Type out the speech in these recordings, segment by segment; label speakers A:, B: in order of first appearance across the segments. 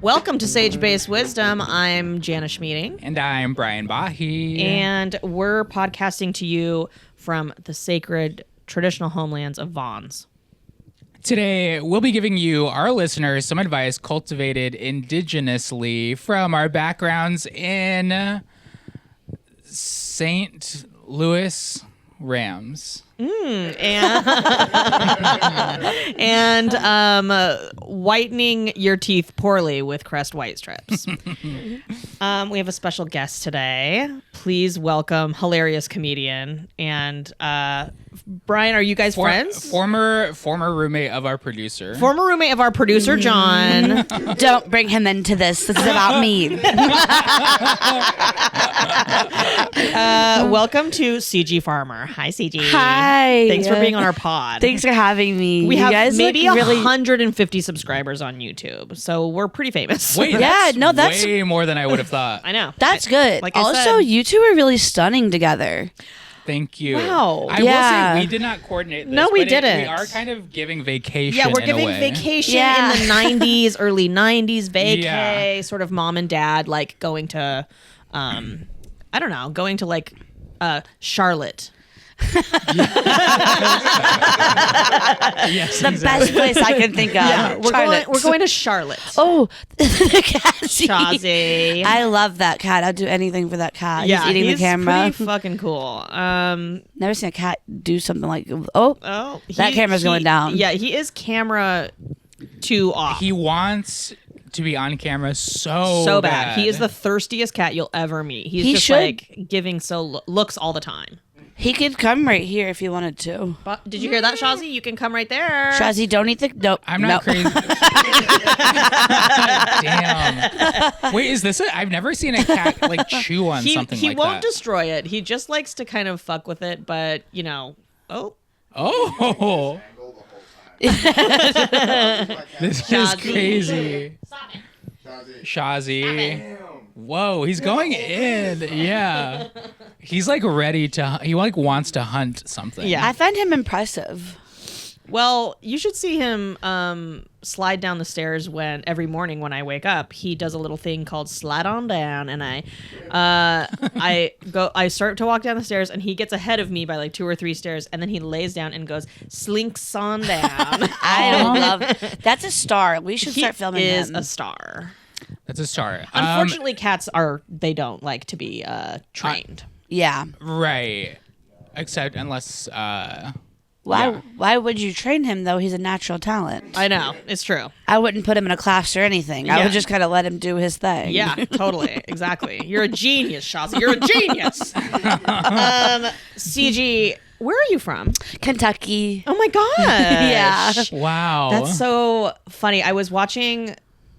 A: Welcome to Sage-Based Wisdom. I'm Jana Schmieding.
B: And I'm Brian Bahe.
A: And we're podcasting to you from the sacred traditional homelands of Vons.
B: Today, we'll be giving you, our listeners, some advice cultivated indigenously from our backgrounds in St. Louis Rams.
A: And whitening your teeth poorly with Crest White Strips. We have a special guest today. Please welcome hilarious comedian and Brian. Are you guys friends?
B: Former roommate of our producer.
A: Former roommate of our producer, John.
C: Don't bring him into this. This is about me.
A: Welcome to Cigi Farmer. Hi, Cigi.
C: Hi.
A: Thanks for being on our pod.
C: Thanks for having me.
A: We have
C: guys
A: maybe
C: really
A: 150 subscribers on YouTube, so we're pretty famous.
B: Wait, that's way more than I would have thought.
A: I know.
C: That's good.
A: Like I
C: also,
A: said,
C: you two are really stunning together.
B: Thank you.
A: Wow.
B: I will say we did not coordinate this.
A: No, we
B: but
A: didn't.
B: We are kind of giving vacation.
A: Yeah, we're
B: in
A: giving
B: a way.
A: vacation
C: Yeah.
A: in the 90s, early 90s, vacay,
B: Yeah.
A: sort of mom and dad, like going to, going to like Charlotte.
B: Yes,
C: The best place I can think of.
A: Yeah, we're going to Charlotte.
C: Oh, the cat.
A: Shazzy.
C: I love that cat. I'd do anything for that cat.
A: Yeah,
C: he's eating the camera.
A: Pretty fucking cool.
C: Never seen a cat do something like, that camera's going down.
A: Yeah, he is camera too off.
B: He wants to be on camera so
A: bad. He is the thirstiest cat you'll ever meet. He's
C: He
A: just
C: should-
A: like giving looks all the time.
C: He could come right here if he wanted to.
A: But did you hear that, Shazzy? You can come right there.
C: Shazzy, don't eat the... Nope.
B: I'm not
C: nope.
B: crazy. Damn. Wait, is this it? I've never seen a cat like chew on something like that.
A: He won't destroy it. He just likes to kind of fuck with it, but
B: Oh. This is
A: Shazzy.
B: crazy. Shazzy. Whoa, he's going in. Yeah. He's like ready to, he like wants to hunt something.
A: Yeah.
C: I find him impressive.
A: Well, you should see him slide down the stairs every morning when I wake up. He does a little thing called slide on down, and I start to walk down the stairs, and he gets ahead of me by like 2 or 3 stairs, and then he lays down and goes slinks on down.
C: I love... That's a star. We should start filming him.
A: He is a star.
B: That's a start.
A: Unfortunately, cats they don't like to be trained.
C: Yeah.
B: Right. Except unless,
C: Why would you train him, though? He's a natural talent.
A: I know. It's true.
C: I wouldn't put him in a class or anything. I
A: Yeah.
C: would just kind of let him do his thing.
A: Yeah, totally. Exactly. You're a genius, Shazzy. You're a genius. CG, where are you from?
C: Kentucky.
A: Oh my gosh.
C: Yeah.
B: wow.
A: That's so funny. I was watching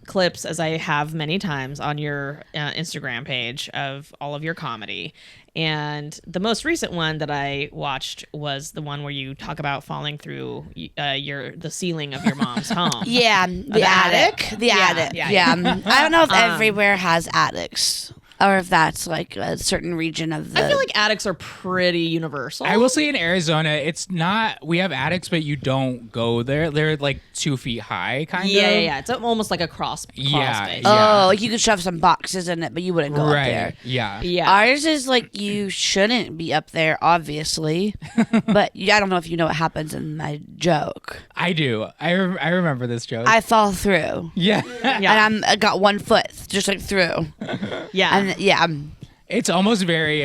A: clips, as I have many times, on your Instagram page of all of your comedy. And the most recent one that I watched was the one where you talk about falling through the ceiling of your mom's home.
C: Yeah. The attic. The attic. Yeah. I don't know if everywhere has attics. Or if that's like a certain region of the...
A: I feel like attics are pretty universal.
B: I will say in Arizona, it's not, we have attics, but you don't go there. They're like 2 feet high, kind of.
A: Yeah. It's almost like a crawl space.
B: Yeah.
C: Oh, like you could shove some boxes in it, but you wouldn't go up there.
B: Yeah.
A: Yeah.
C: Ours is like you shouldn't be up there, obviously. But I don't know if you know what happens in my joke.
B: I do. I remember this joke.
C: I fall through.
B: yeah.
C: And I got 1 foot just like through.
A: Yeah.
C: And yeah.
B: It's almost very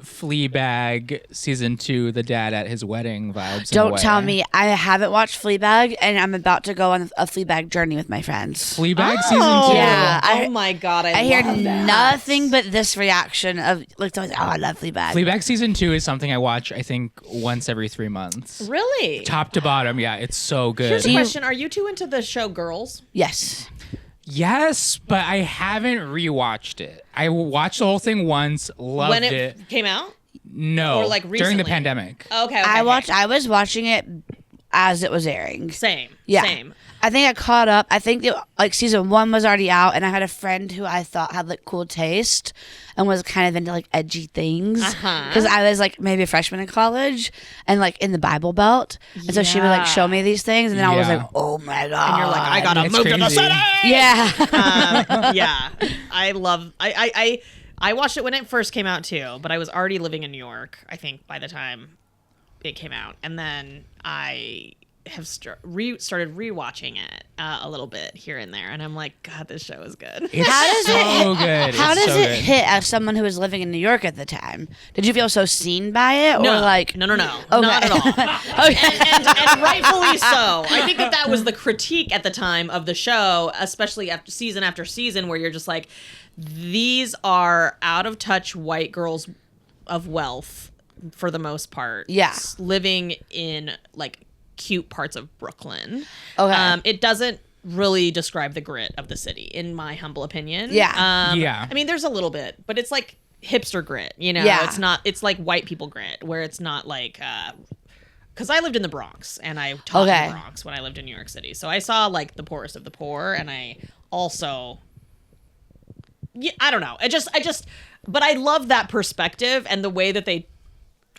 B: Fleabag season 2, the dad at his wedding vibes.
C: Don't tell me. I haven't watched Fleabag, and I'm about to go on a Fleabag journey with my friends.
B: Fleabag season 2.
C: Yeah.
A: Oh my God. I
C: hear
A: love that.
C: nothing but this reaction of like, always, I love Fleabag.
B: Fleabag season 2 is something I watch, I think, once every 3 months.
A: Really?
B: Top to bottom, yeah, it's so good.
A: Here's a question. Are you two into the show Girls?
C: Yes.
B: Yes, but I haven't rewatched it. I watched the whole thing once, loved
A: When
B: it.
A: it came out?
B: No,
A: Or, like,
B: during the
A: recently?
B: pandemic.
A: Okay.
C: I was watching it as it was airing.
A: Same.
C: I think I caught up. I think season 1 was already out, and I had a friend who I thought had like cool taste and was kind of into like edgy things because I was like maybe a freshman in college and like in the Bible Belt, and so she would like show me these things, and then I was like, oh my god,
A: and you're like, I gotta move to the city.
C: Yeah.
A: I love. I watched it when it first came out too, but I was already living in New York, I think, by the time it came out, and then I have started rewatching it a little bit here and there, and I'm like, God, this show is good.
B: It's so good.
C: How does it hit as someone who was living in New York at the time? Did you feel so seen by it, or like
A: no,
C: okay.
A: not at all? and rightfully so. I think that was the critique at the time of the show, especially after season, where you're just like, these are out of touch white girls of wealth for the most part.
C: Yeah,
A: living in like cute parts of Brooklyn.
C: Okay.
A: It doesn't really describe the grit of the city, in my humble opinion.
C: Yeah.
A: I mean, there's a little bit, but it's like hipster grit, you know?
C: Yeah.
A: It's not, it's like white people grit, where it's not like, because I lived in the Bronx, and I taught in the Bronx when I lived in New York City. So I saw like the poorest of the poor, and I also, I don't know. But I love that perspective and the way that they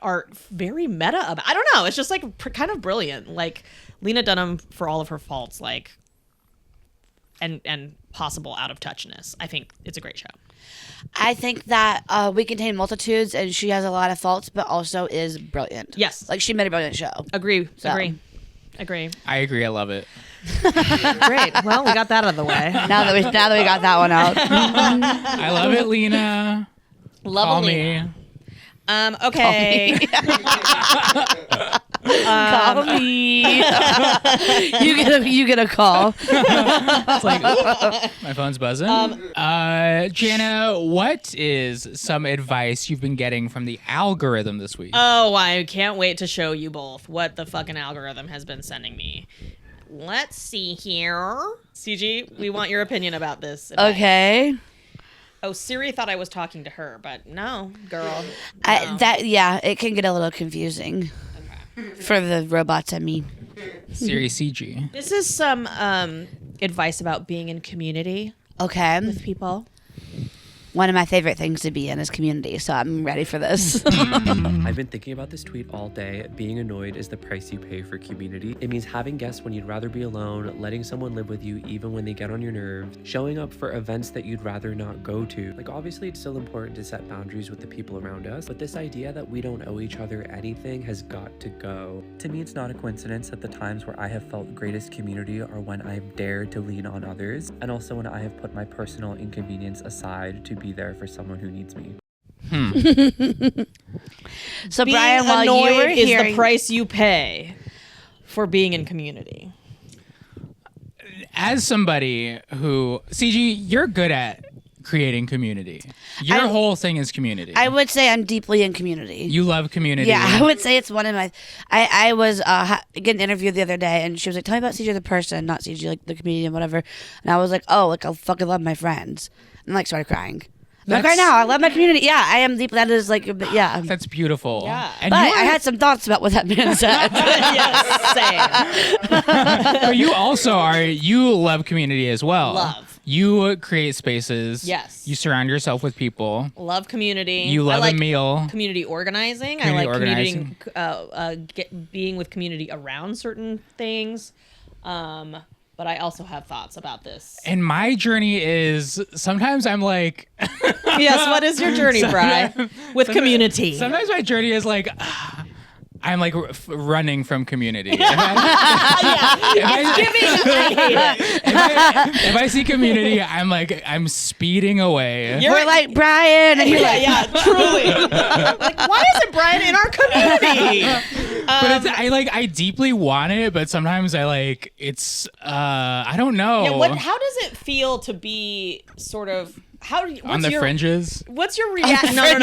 A: are very meta about. I don't know. It's just like kind of brilliant. Like Lena Dunham, for all of her faults, like and possible out of touchness, I think it's a great show.
C: I think that We Contain Multitudes, and she has a lot of faults, but also is brilliant.
A: Yes,
C: like she made a brilliant show.
A: Agree.
C: So.
A: Agree.
B: I agree. I love it.
A: Great. Well, we got that out of the way.
C: Now that we got that one out.
B: I love it, Lena. Call me.
A: Okay.
C: Call me. You get a call.
B: It's like, my phone's buzzing. Jana, what is some advice you've been getting from the algorithm this week?
A: Oh, I can't wait to show you both what the fucking algorithm has been sending me. Let's see here. Cigi, we want your opinion about this advice.
C: Okay.
A: Oh, Siri thought I was talking to her, but no, girl.
C: No. It can get a little confusing for the robots. I mean,
B: Siri CG.
A: This is some advice about being in community.
C: Okay.
A: With people.
C: One of my favorite things to be in is community, so I'm ready for this.
D: I've been thinking about this tweet all day. Being annoyed is the price you pay for community. It means having guests when you'd rather be alone, letting someone live with you even when they get on your nerves, showing up for events that you'd rather not go to. Like, obviously, it's still important to set boundaries with the people around us, but this idea that we don't owe each other anything has got to go. To me, it's not a coincidence that the times where I have felt greatest community are when I've dared to lean on others, and also when I have put my personal inconvenience aside to be there for someone who needs me.
C: So
A: being
C: Brian, while you were
A: is
C: hearing
A: the price you pay for being in community.
B: As somebody who, CG, you're good at creating community. Your whole thing is community.
C: I would say I'm deeply in community.
B: You love community.
C: Yeah, I would say it's one of my. I was getting interviewed the other day, and she was like, "Tell me about CJ the person, not CJ like the comedian, whatever." And I was like, "Oh, like I fucking love my friends," and like started crying. Like right now, I love my community. Yeah, I am deep. That is like, yeah.
B: That's beautiful.
A: Yeah.
B: And
C: but I had some thoughts about what that man said.
A: Yes, same.
B: But you also you love community as well.
A: Love.
B: You create spaces.
A: Yes.
B: You surround yourself with people.
A: Love community.
B: You love
A: I like
B: a meal.
A: Community organizing.
B: Community
A: I like
B: organizing.
A: being with community around certain things. But I also have thoughts about this.
B: And my journey is sometimes I'm like,
A: yes, what is your journey, Bri? With community.
B: Sometimes my journey is like, I'm like running from community. If I see community, I'm speeding away.
C: We're like Brian, and you're like,
A: yeah, truly. Like, why isn't Brian in our community?
B: But I deeply want it, but sometimes I don't know.
A: Yeah, how does it feel to be sort of
B: on the fringes?
A: What's your reaction? No. How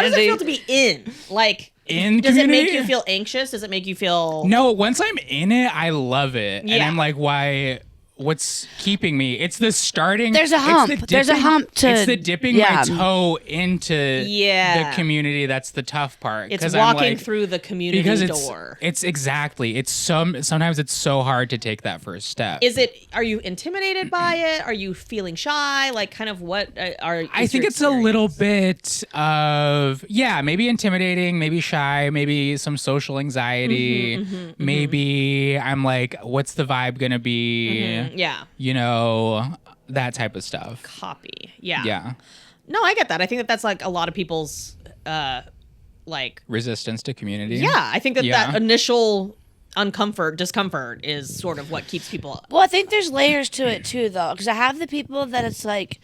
A: does it feel to be in? Like,
B: in
A: does
B: community?
A: It make you feel anxious? Does it make you feel?
B: No, once I'm in it, I love it, and I'm like, why what's keeping me. It's the starting.
C: There's a hump. There's a hump to.
B: It's the dipping my toe into
A: Yeah.
B: the community that's the tough part.
A: It's
B: 'Cause
A: walking
B: I'm like,
A: through the community
B: because
A: door.
B: it's exactly. It's sometimes it's so hard to take that first step.
A: Are you intimidated by it? Are you feeling shy? Like, kind of what
B: I think it's a little bit of, maybe intimidating, maybe shy, maybe some social anxiety. Maybe I'm like, what's the vibe gonna be?
A: Yeah.
B: You know, that type of stuff.
A: Copy. Yeah.
B: Yeah.
A: No, I get that. I think that's like a lot of people's like
B: Resistance to community.
A: yeah, I think that
B: Yeah.
A: that initial discomfort is sort of what keeps people
C: Well, I think there's layers to it too, though, because I have the people that it's like,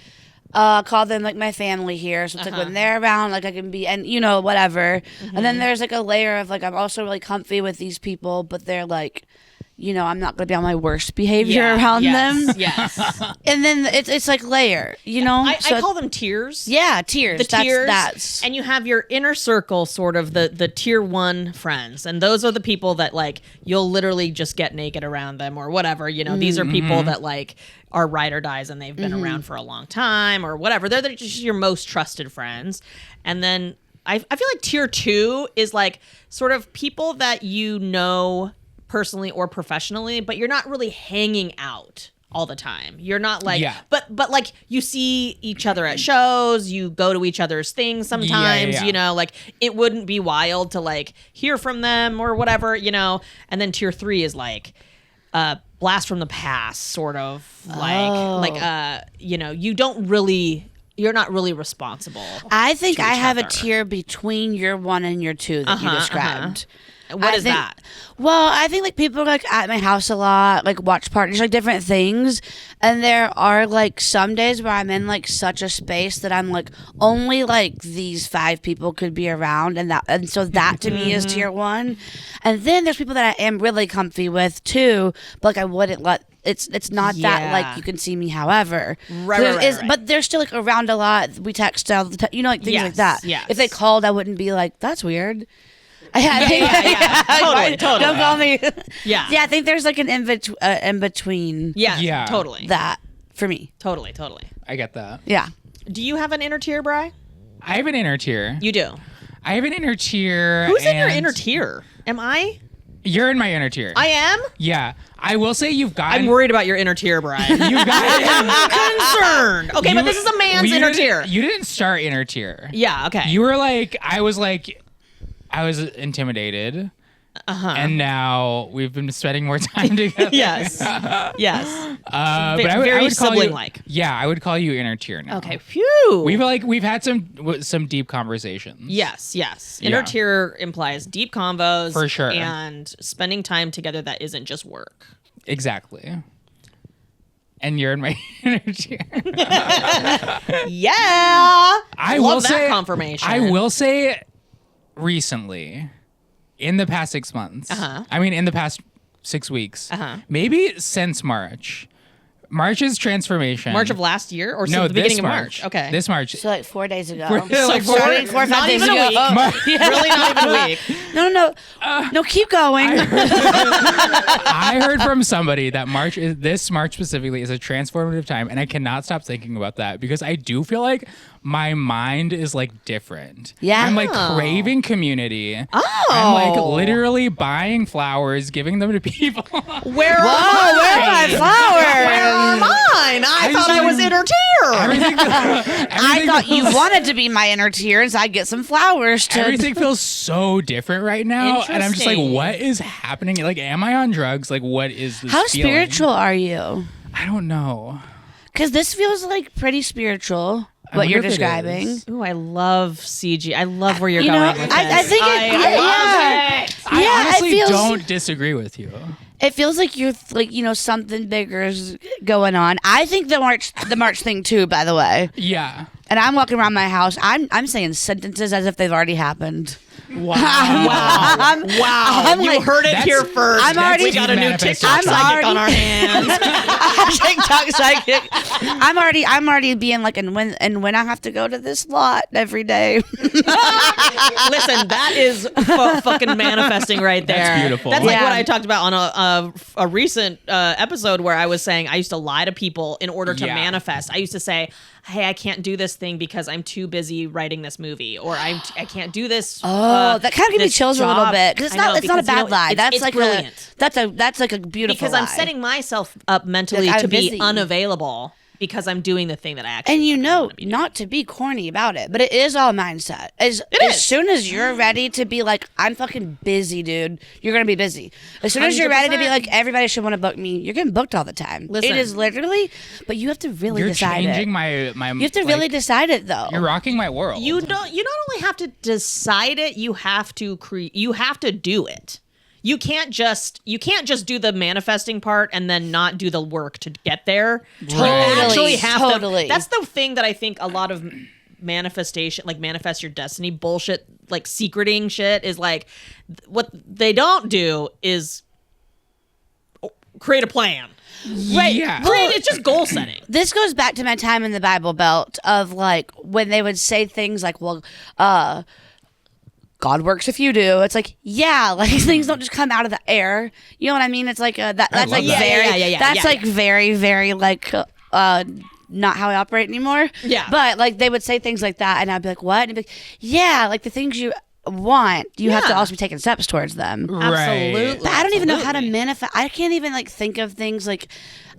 C: call them like my family here. So it's like when they're around, like I can be, and you know, whatever. And then there's like a layer of like I'm also really comfy with these people, but they're like, you know, I'm not gonna be on my worst behavior around them.
A: Yes.
C: And then it's like layer, you know.
A: I call them tiers.
C: Yeah, tiers.
A: The tiers,
C: That's
A: and you have your inner circle, sort of the tier 1 friends, and those are the people that like you'll literally just get naked around them or whatever. You know, these are people that like are ride or dies and they've been around for a long time or whatever. They're just your most trusted friends, and then I feel like tier 2 is like sort of people that you know personally or professionally, but you're not really hanging out all the time. You're not like, but like you see each other at shows, you go to each other's things sometimes, you know, like it wouldn't be wild to like hear from them or whatever, you know. And then tier 3 is like blast from the past, sort of like you know, you're not really responsible.
C: I think I have
A: other.
C: a tier between your 1 and your 2 that you described.
A: What is that?
C: Well, I think like people are like at my house a lot, like watch parties, like different things. And there are like some days where I'm in like such a space that I'm like only like these 5 people could be around, and so that to me is tier 1. And then there's people that I am really comfy with too, but like I wouldn't let. It's not that like you can see me however.
A: Right.
C: But they're still like around a lot. We text all the time, you know, like things like that.
A: Yes.
C: If they called, I wouldn't be like, that's weird.
A: Yeah. Totally.
C: Don't call me.
A: Yeah.
C: Yeah, I think there's like an in between.
A: Yeah. Totally.
C: That for me.
A: Totally.
B: I get that.
C: Yeah.
A: Do you have an inner tier, Bri?
B: I have an inner tier.
A: You do.
B: I have an inner tier.
A: Who's in your inner tier? Am I?
B: You're in my inner tier.
A: I am?
B: Yeah. I will say you've got.
A: I'm worried about your inner tier, Brian.
B: You've got.
A: I'm concerned. Okay, but this is a man's inner tier.
B: You didn't start inner tier.
A: Yeah, okay.
B: You were like, I was intimidated. And now we've been spending more time together.
A: Yes.
B: But I would
A: very
B: call you,
A: sibling-like.
B: Yeah, I would call you inner tier now.
A: Okay, phew.
B: We've had some deep conversations.
A: Yes. Inner
B: Yeah.
A: tier implies deep convos.
B: For sure.
A: And spending time together that isn't just work.
B: Exactly. And you're in my inner tier.
A: Yeah.
B: I
A: Love
B: will
A: that
B: say
A: confirmation.
B: I will say recently, in the past 6 months, I mean in the past 6 weeks, maybe since March. March's transformation.
A: March of last year or
B: no,
A: the beginning
B: this
A: of March? Okay.
B: This March.
C: So like 4 days ago.
B: Like
A: four-
C: 4 or 5
A: not
C: days
A: even
C: ago.
A: a week. Really not even a week.
C: No, keep going.
B: I heard from somebody that this March specifically is a transformative time, and I cannot stop thinking about that because I do feel like my mind is like different.
C: Yeah.
B: I'm like craving community.
A: Oh.
B: I'm like literally buying flowers, giving them to people.
A: Where are
C: Whoa, where are my flowers?
A: Where are mine? I thought I was inner tier.
C: I thought you wanted to be my inner tier, and so I'd get some flowers to.
B: Everything feels so different right now, and I'm just like,
A: Interesting.
B: what is happening? Like, am I on drugs? Like, what is this?
C: How
B: feeling?
C: spiritual are you?
B: I don't know.
C: Because this feels like pretty spiritual. What you're
B: wonder if it
C: describing.
B: is.
A: Ooh, I love CG. I love where you're
C: You
A: going
C: know,
A: with this.
C: I think
B: I honestly
C: it feels,
B: don't disagree with you.
C: It feels like you're like, you know, something bigger is going on. I think the March thing too, by the way.
B: Yeah.
C: And I'm walking around my house. I'm saying sentences as if they've already happened.
B: Wow.
A: Wow. You heard it here first. We got a new TikTok psychic on our hands.
C: TikTok psychic. I'm already being like, and when I have to go to this lot every day.
A: Listen, that is fucking manifesting right there.
B: That's beautiful.
A: That's like what I talked about on a recent episode where I was saying I used to lie to people in order to manifest. I used to say, hey, I can't do this thing because I'm too busy writing this movie, or I can't do this.
C: That kind of gives me chills a little bit, because it's not a bad lie. That's like
A: brilliant.
C: That's like a beautiful
A: because
C: lie.
A: I'm setting myself up mentally
C: like,
A: to be
C: busy.
A: unavailable because I'm doing the thing that I actually.
C: And not to be corny about it, but it is all mindset. As soon as you're ready to be like, I'm fucking busy, dude, you're gonna be busy. As soon as you're ready to be like, everybody should want to book me, you're getting booked all the time.
A: Listen,
C: it is literally, but you have to really decide it.
B: You're changing my.
C: You have to really decide it, though.
B: You're rocking my world.
A: You not only have to decide it, you have to you have to do it. You can't just do the manifesting part and then not do the work to get there.
C: Totally.
A: You actually have
C: Totally.
A: to. That's the thing that I think a lot of manifestation, like manifest your destiny bullshit, like secreting shit, is like what they don't do is create a plan.
C: Right.
B: Yeah.
A: It's just goal setting.
C: This goes back to my time in the Bible Belt of like when they would say things like, well, God works if you do. It's like, like things don't just come out of the air. You know what I mean? It's like that's like
B: that.
C: very that's like very, very like not how I operate anymore.
A: Yeah.
C: But like they would say things like that, and I'd be like, what? And I'd be like, like the things you want, you have to also be taking steps towards them.
A: Absolutely.
C: But I don't even know how to manifest. I can't even like think of things like,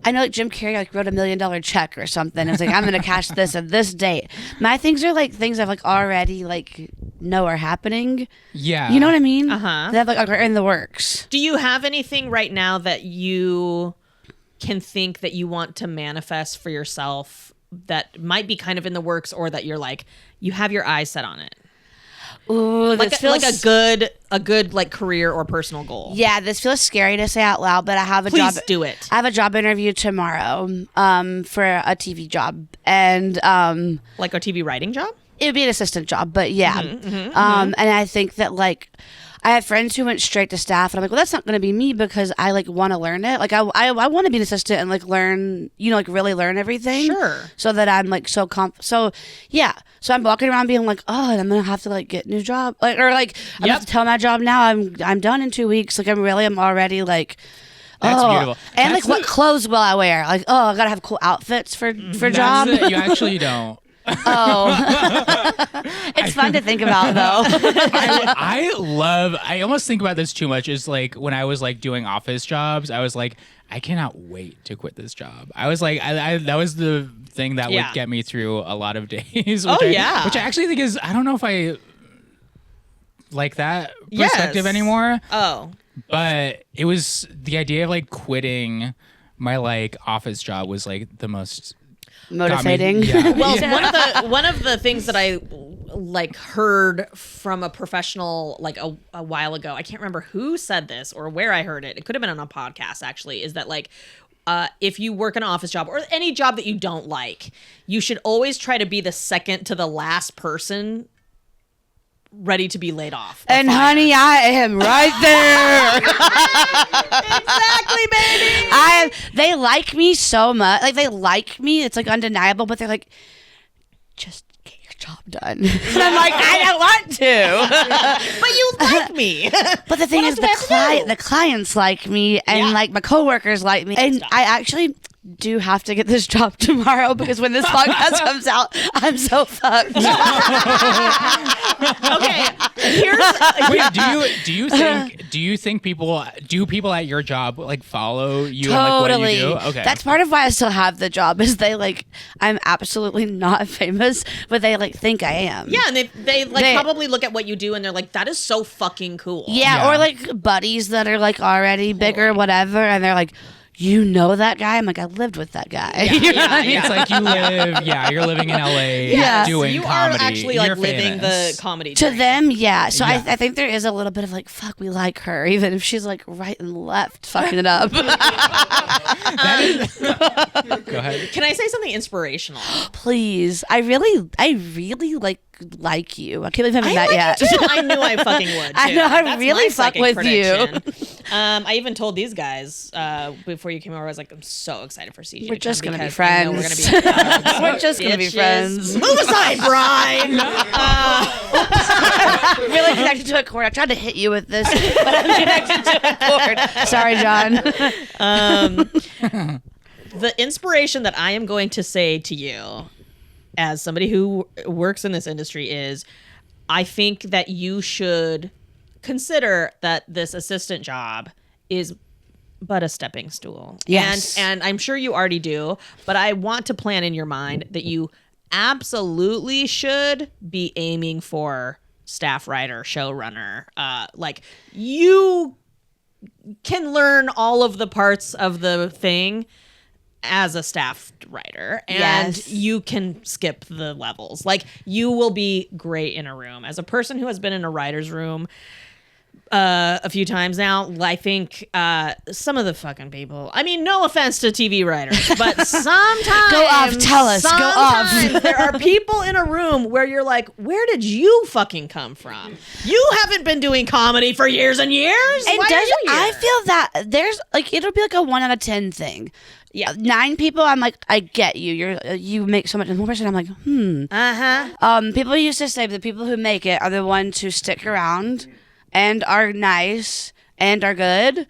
C: I know like Jim Carrey like wrote $1 million check or something. It's like, I'm going to cash this at this date. My things are like things I've like already like know are happening.
B: Yeah.
C: You know what I mean?
A: Uh-huh.
C: That like are in the works.
A: Do you have anything right now that you can think that you want to manifest for yourself that might be kind of in the works, or that you're like, you have your eyes set on it?
C: Ooh,
A: Like
C: this feels
A: a good like career or personal goal.
C: Yeah, this feels scary to say out loud, but I have a
A: Please
C: job.
A: do it.
C: I have a job interview tomorrow for a TV job, and
A: Like a TV writing job?
C: it would be an assistant job, but yeah. And I think that like I have friends who went straight to staff, and I'm like, well, that's not going to be me, because I like want to learn it. Like I want to be an assistant and like learn, like really learn everything.
A: Sure.
C: So that I'm like so So I'm walking around being like, oh, and I'm gonna have to like get a new job, like, or like I'm gonna have to tell my job now I'm done in 2 weeks. Like I'm already like.
B: That's beautiful.
C: And like, what clothes will I wear? Like, oh, I gotta have cool outfits for job.
B: You actually don't.
C: It's fun to think about though.
B: I almost think about this too much. Is like when I was like doing office jobs, I was like, I cannot wait to quit this job. I was like, I that was the thing that would get me through a lot of days. Which I actually think is, I don't know if I like that perspective anymore.
A: Oh.
B: But it was the idea of like quitting my like office job was like the most
C: motivating.
A: Well, one of the things that I like heard from a professional like a while ago, I can't remember who said this or where I heard it. It could have been on a podcast actually, is that like if you work an office job or any job that you don't like, you should always try to be the second to the last person ready to be laid off.
C: And honey, I am right there.
A: Exactly, baby.
C: They like me so much. Like they like me. It's like undeniable, but they're like, just get your job done. And I'm like, I don't want to.
A: But you like me.
C: But the thing is, the clients like me, and like my coworkers like me, and I actually do have to get this job tomorrow, because when this podcast comes out, I'm so fucked.
A: Okay,
B: Wait, do you think people at your job like follow you and like what you do? Okay,
C: that's part of why I still have the job, is they like, I'm absolutely not famous, but they like think I am.
A: Yeah, and they probably look at what you do and they're like, that is so fucking cool.
C: Yeah, or like buddies that are like already bigger, whatever, and they're like, you know that guy? I'm like, I lived with that guy. You know what I mean?
B: It's like you're living in LA doing
A: you
B: comedy.
A: You are actually like living the comedy
C: to
A: dream.
C: them, yeah. So I think there is a little bit of like, fuck, we like her, even if she's like right and left fucking it up.
B: Go ahead.
A: Can I say something inspirational?
C: Please. I really like like you. I can't believe I haven't met yet.
A: I knew I fucking would. Too.
C: I know I
A: That's
C: really
A: my
C: fuck
A: psychic
C: with
A: prediction.
C: you.
A: I even told these guys before you came over. I was like, I'm so excited for CG.
C: We're just gonna be
A: because I know We're
C: friends.
A: gonna be friends.
C: We're just gonna be
A: Bitches.
C: friends.
A: Move aside, Bri.
C: Really connected to a cord. I tried to hit you with this, but I'm connected to a cord. Sorry, John.
A: The inspiration that I am going to say to you, as somebody who works in this industry, is I think that you should consider that this assistant job is but a stepping stool.
C: Yes.
A: And I'm sure you already do, but I want to plan in your mind that you absolutely should be aiming for staff writer, showrunner. Like, you can learn all of the parts of the thing as a staff writer, and
C: Yes.
A: you can skip the levels. Like, you will be great in a room. As a person who has been in a writer's room a few times now, I think some of the fucking people, I mean, no offense to TV writers, but sometimes
C: Go off, tell us, go off.
A: sometimes there are people in a room where you're like, where did you fucking come from? You haven't been doing comedy for years and years.
C: And
A: Why are you here?
C: I feel that there's like it'll be like a 1 out of 10 thing.
A: Yeah.
C: 9 people, I'm like, I get you. You make so much. And 1 person, I'm like, People used to say the people who make it are the ones who stick around and are nice and are good,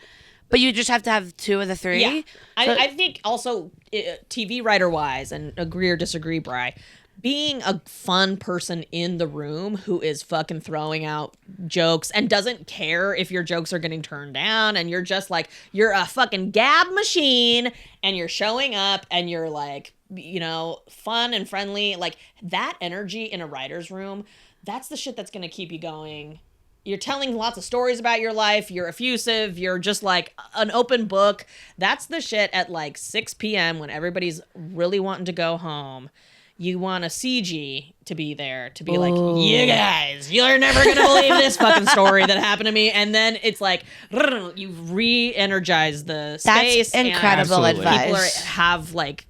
C: but you just have to have 2 of the 3.
A: Yeah.
C: So-
A: I think also TV writer wise, and agree or disagree, Bri, being a fun person in the room who is fucking throwing out jokes and doesn't care if your jokes are getting turned down, and you're just like, you're a fucking gab machine and you're showing up and you're like, you know, fun and friendly. Like, that energy in a writer's room, that's the shit that's going to keep you going. You're telling lots of stories about your life. You're effusive. You're just like an open book. That's the shit at like 6 p.m. when everybody's really wanting to go home. You want a CG to be there to be like, you guys, you're never going to believe this fucking story that happened to me. And then it's like, you re-energize the space.
C: That's incredible
B: Absolutely.
C: advice.
A: People have like,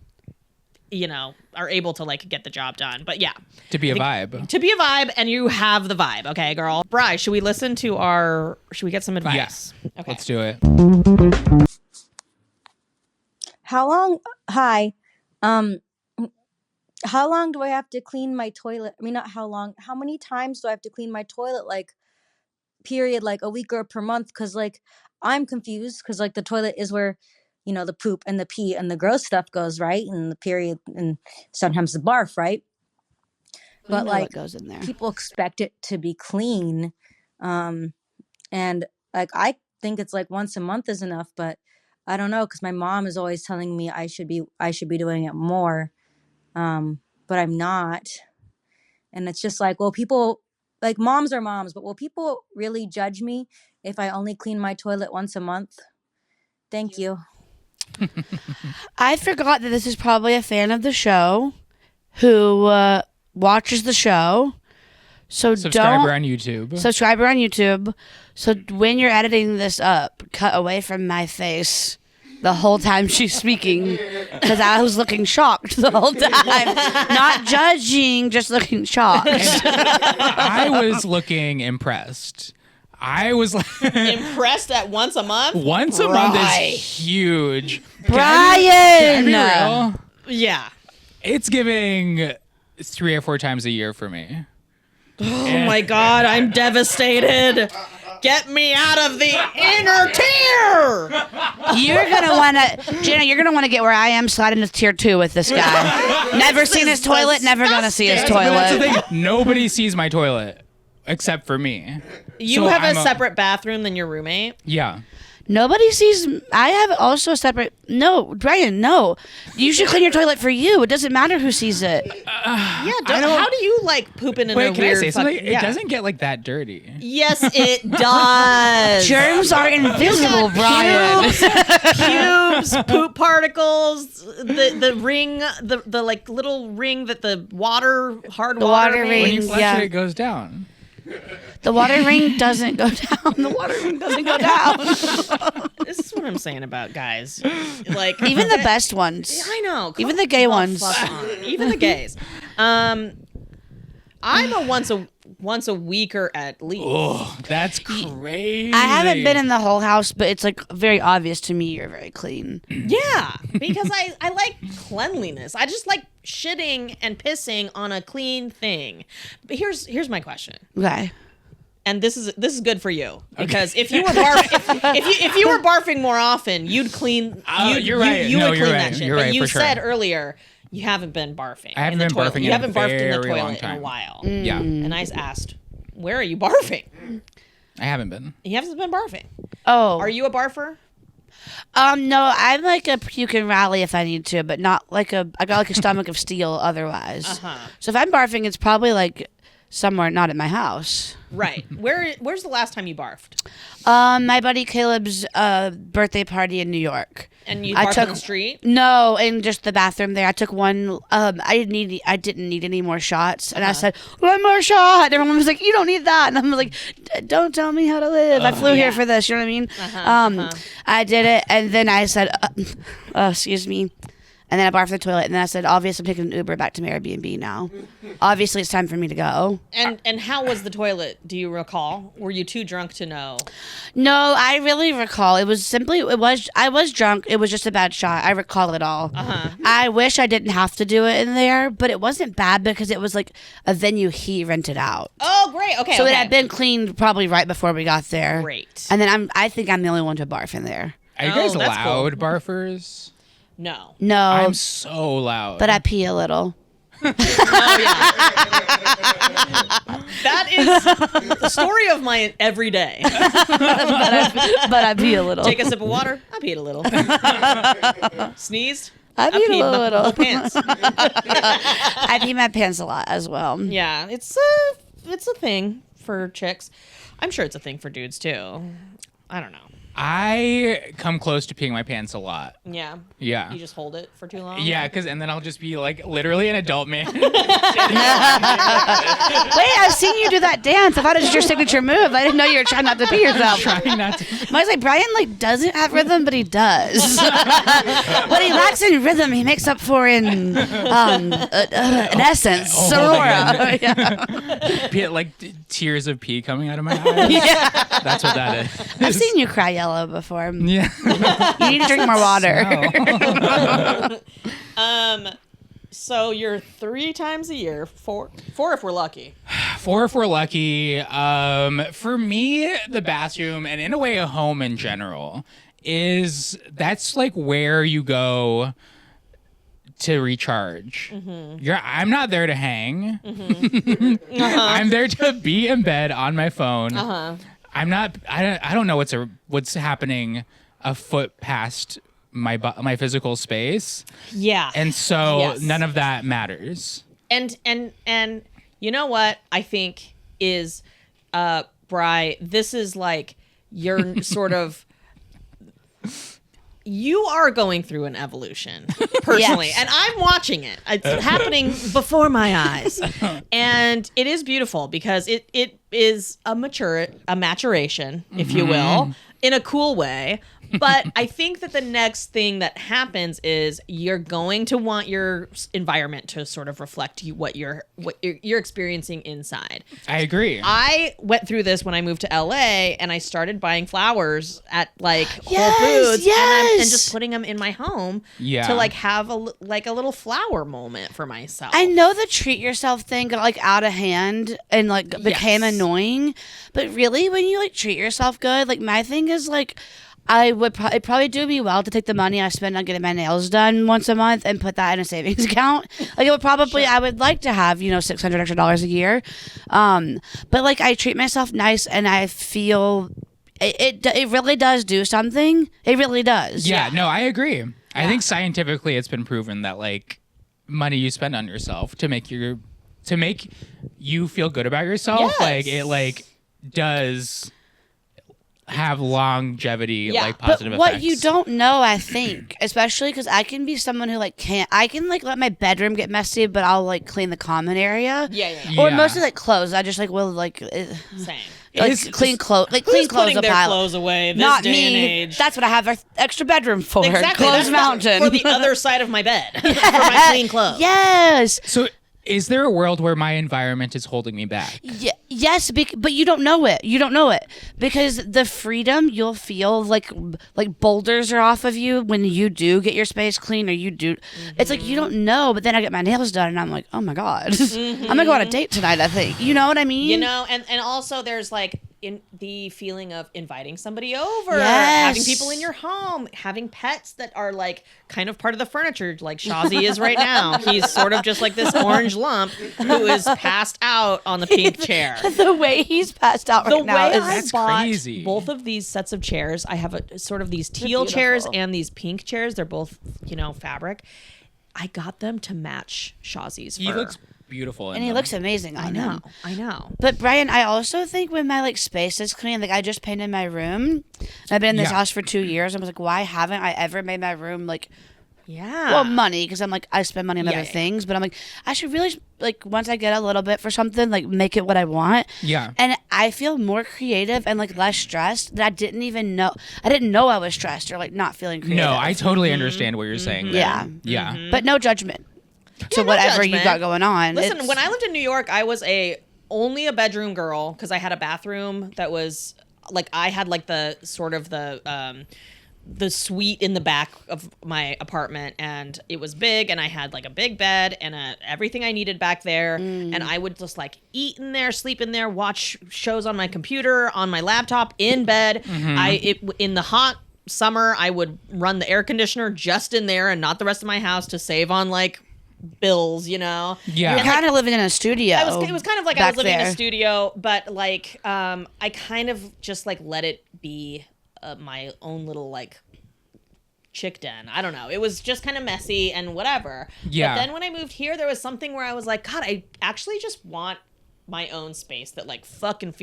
A: you know, are able to like get the job done. But yeah.
B: To be a vibe.
A: To be a vibe, and you have the vibe, okay, girl? Bri, should we listen to should we get some advice?
B: Yes.
A: Okay.
B: Let's do it.
E: How long do I have to clean my toilet? I mean, not how long, how many times do I have to clean my toilet? Like, period, like a week or per month? Because, like, I'm confused because, like, the toilet is where, you know, the poop and the pee and the gross stuff goes, right? And the period and sometimes the barf, right?
C: You
E: But,
C: know
E: like,
C: what goes in there.
E: people expect it to be clean. And, like, I think it's like once a month is enough, but I don't know because my mom is always telling me I should be doing it more. But I'm not. And it's just like, well, people, like, moms are moms, but will people really judge me if I only clean my toilet once a month? Thank you.
C: I forgot that this is probably a fan
B: Oh.
C: of the show who watches the show. So
B: Subscriber on YouTube.
C: Subscriber on YouTube. So when you're editing this up, cut away from my face the whole time she's speaking, because I was looking shocked the whole time. Not judging, just looking shocked.
B: I was looking impressed. I was like,
A: Impressed at once a month?
B: once a month is huge.
C: Brian!
B: Can I be real?
A: Yeah.
B: It's giving 3 or 4 times a year for me.
A: Oh my God, I'm devastated. Get me out of the inner tier.
C: You're gonna wanna, Jana, you're gonna wanna get where I am, slide into tier 2 with this guy. Never seen his toilet, never gonna see his
B: That's the
C: toilet.
B: thing. Nobody sees my toilet except for me.
A: You
B: So
A: have
B: I'm
A: a separate bathroom than your roommate?
B: Yeah.
C: Nobody sees. I have also a separate. No, Brian, no. You should clean your toilet for you. It doesn't matter who sees it.
A: Yeah, how do you like pooping in
B: Wait,
A: a
B: can I
A: weird
B: say something?
A: fucking- yeah.
B: It doesn't get like that dirty.
A: Yes, it does.
C: Germs are invisible, Brian.
A: Cubes, poop particles, the ring, the like little ring that the hard
C: The
A: water
C: water
B: When
A: makes.
B: you
C: ring.
B: flush
C: Yeah.
B: it, it goes down.
C: The water ring doesn't go down. The water ring doesn't go down.
A: This is what I'm saying about guys. Like
C: Even the best ones.
A: I know.
C: Even the gay
A: Come
C: ones.
A: fuck on. Even the gays. I'm a once a weeker at least.
B: Oh, that's crazy.
C: I haven't been in the whole house, but it's like very obvious to me you're very clean.
A: Yeah, because I like cleanliness. I just like shitting and pissing on a clean thing. But here's my question.
C: Okay.
A: And this is good for you because if you were if you were barfing more often, you'd clean.
B: You're right.
A: You
B: No,
A: would
B: you're
A: clean
B: right.
A: that shit.
B: You're
A: but
B: right,
A: you
B: for sure.
A: said earlier you haven't been barfing.
B: I haven't
A: in the
B: been
A: toilet.
B: barfing
A: You
B: in a
A: haven't barfed in the
B: very long
A: toilet in a
B: time.
A: while.
B: Yeah,
A: And I asked, where are you barfing?
B: I haven't been.
A: You haven't been barfing.
C: Oh.
A: Are you a barfer?
C: No, I'm like a puke and rally if I need to, but not like I got like a stomach of steel otherwise. So if I'm barfing, it's probably like somewhere not at my house.
A: Right. Where's the last time you barfed?
C: My buddy Caleb's birthday party in New York.
A: And you barfed on the street?
C: No, in just the bathroom there. I took one. I didn't need any more shots, and I said, "One more shot." And everyone was like, "You don't need that," and I'm like, "Don't tell me how to live. I flew here for this." You know what I mean? I did it, and then I said, "Excuse me." And then I barfed the toilet, and then I said, obviously, I'm taking an Uber back to my Airbnb now. Obviously, it's time for me to go.
A: And how was the toilet? Do you recall? Were you too drunk to know?
C: No, I really recall. I was drunk. It was just a bad shot. I recall it all. I wish I didn't have to do it in there, but it wasn't bad because it was like a venue he rented out.
A: Oh, great. Okay.
C: So it had been cleaned probably right before we got there.
A: Great.
C: And then I think I'm the only one to barf in there.
B: Are you guys
A: that's cool.
B: loud barfers?
A: No.
C: No,
B: I'm so loud.
C: but I pee a little.
A: Oh, yeah. That is the story of my everyday.
C: but I pee a little.
A: Take a sip of water. I peed a little. Sneezed.
C: I peed a
A: peed my
C: little.
A: whole pants.
C: I pee my pants a lot as well.
A: Yeah, it's a thing for chicks. I'm sure it's a thing for dudes too. I don't know.
B: I come close to peeing my pants a lot.
A: Yeah.
B: Yeah.
A: You just hold it for too long.
B: Yeah, and then I'll just be like literally an adult man.
C: Wait, I've seen you do that dance. I thought it was your signature move. I didn't know you were trying not to pee yourself.
B: Trying not to.
C: I was like, Brian doesn't have rhythm, but he does. What he lacks in rhythm, he makes up for in essence. Sonora. Yeah.
B: Like tears of pee coming out of my eyes. Yeah. That's what that is.
C: I've seen you cry yellow before.
B: Yeah.
C: You need to drink more water.
A: So you're 3 times a year, four if we're lucky.
B: 4 if we're lucky. For me, the bathroom and in a way a home in general that's like where you go to recharge. I'm not there to hang. I'm there to be in bed on my phone. I'm not. I don't know what's happening a foot past my physical space.
A: Yeah.
B: And so
A: Yes.
B: none of that matters.
A: And you know what I think is, Bri, this is like your sort of. You are going through an evolution personally,
C: Yes.
A: and I'm watching it. It's happening before my eyes, and it is beautiful because it is a maturation, if you will, in a cool way. But I think that the next thing that happens is you're going to want your environment to sort of reflect what you're experiencing inside.
B: I agree.
A: I went through this when I moved to LA and I started buying flowers at like
C: Yes,
A: Whole Foods
C: yes.
A: and just putting them in my home
B: Yeah.
A: to like have a little flower moment for myself.
C: I know the treat yourself thing got like out of hand and like became
A: Yes.
C: annoying, but really when you like treat yourself good, like my thing is like it'd probably do me well to take the money I spend on getting my nails done once a month and put that in a savings account. Like it would probably, I would like to have, $600 extra a year. But like I treat myself nice and I feel it really does do something. It really does.
B: Yeah, no, I agree. I think scientifically it's been proven that like money you spend on yourself to make you feel good about yourself,
A: Yes.
B: like it like does have longevity,
A: Yeah.
B: like positive
C: But what
B: effects.
C: you don't know, I think, especially because I can be someone who like I can like let my bedroom get messy, but I'll like clean the common area.
A: Yeah.
C: Or
B: Yeah.
C: mostly like clothes. I just like will like
A: Same.
C: clean clothes, like
A: Who's
C: clean clothes
A: putting
C: will
A: their
C: pile.
A: clothes away this
C: Not
A: day
C: me.
A: and age?
C: That's what I have an extra bedroom for.
A: Exactly.
C: Clothes
A: That's
C: mountain
A: for the other side of my bed for my clean clothes.
C: Yes.
B: So Is there a world where my environment is holding me back?
C: Yes, but you don't know it. You don't know it because the freedom you'll feel like boulders are off of you when you do get your space clean or you do. It's like you don't know. But then I get my nails done and I'm like, oh my god, I'm gonna go on a date tonight. I think you know what I mean.
A: You know, and also there's like in the feeling of inviting somebody over,
C: Yes.
A: having people in your home, having pets that are like kind of part of the furniture, like Shazi is right now. He's sort of just like this orange lump who is passed out on the pink chair.
C: The way he's passed out right now is
A: I
B: That's
A: bought
B: crazy.
A: both of these sets of chairs. I have a sort of these teal chairs and these pink chairs. They're both, fabric. I got them to match Shazi's fur.
B: He looks beautiful.
C: and he looks amazing on him.
A: I know.
C: But Brian, I also think when my space is clean, like I just painted my room. I've been in this house for 2 years. I was like, why haven't I ever made my room money? Because I'm like, I spend money on other things, but I'm like, I should really once I get a little bit for something, make it what I want.
B: Yeah.
C: And I feel more creative and less stressed that I didn't even know. I didn't know I was stressed or not feeling creative.
B: No, I totally understand what you're saying. There.
C: Yeah.
B: Yeah.
C: But no judgment to
A: no
C: whatever you
A: judgment.
C: got going on.
A: Listen, when I lived in New York, I was only a bedroom girl because I had a bathroom that was I had the sort of the suite in the back of my apartment, and it was big, and I had a big bed and everything I needed back there, and I would just eat in there, sleep in there, watch shows on my computer, on my laptop, in bed. In the hot summer, I would run the air conditioner just in there and not the rest of my house to save on bills,
B: Yeah.
C: You're kind of living in a studio.
A: It was kind of like I was living in a studio, but I kind of just let it be my own little chick den. I don't know. It was just kind of messy and whatever.
B: Yeah.
A: But then when I moved here, there was something where I was like, God, I actually just want my own space that fucking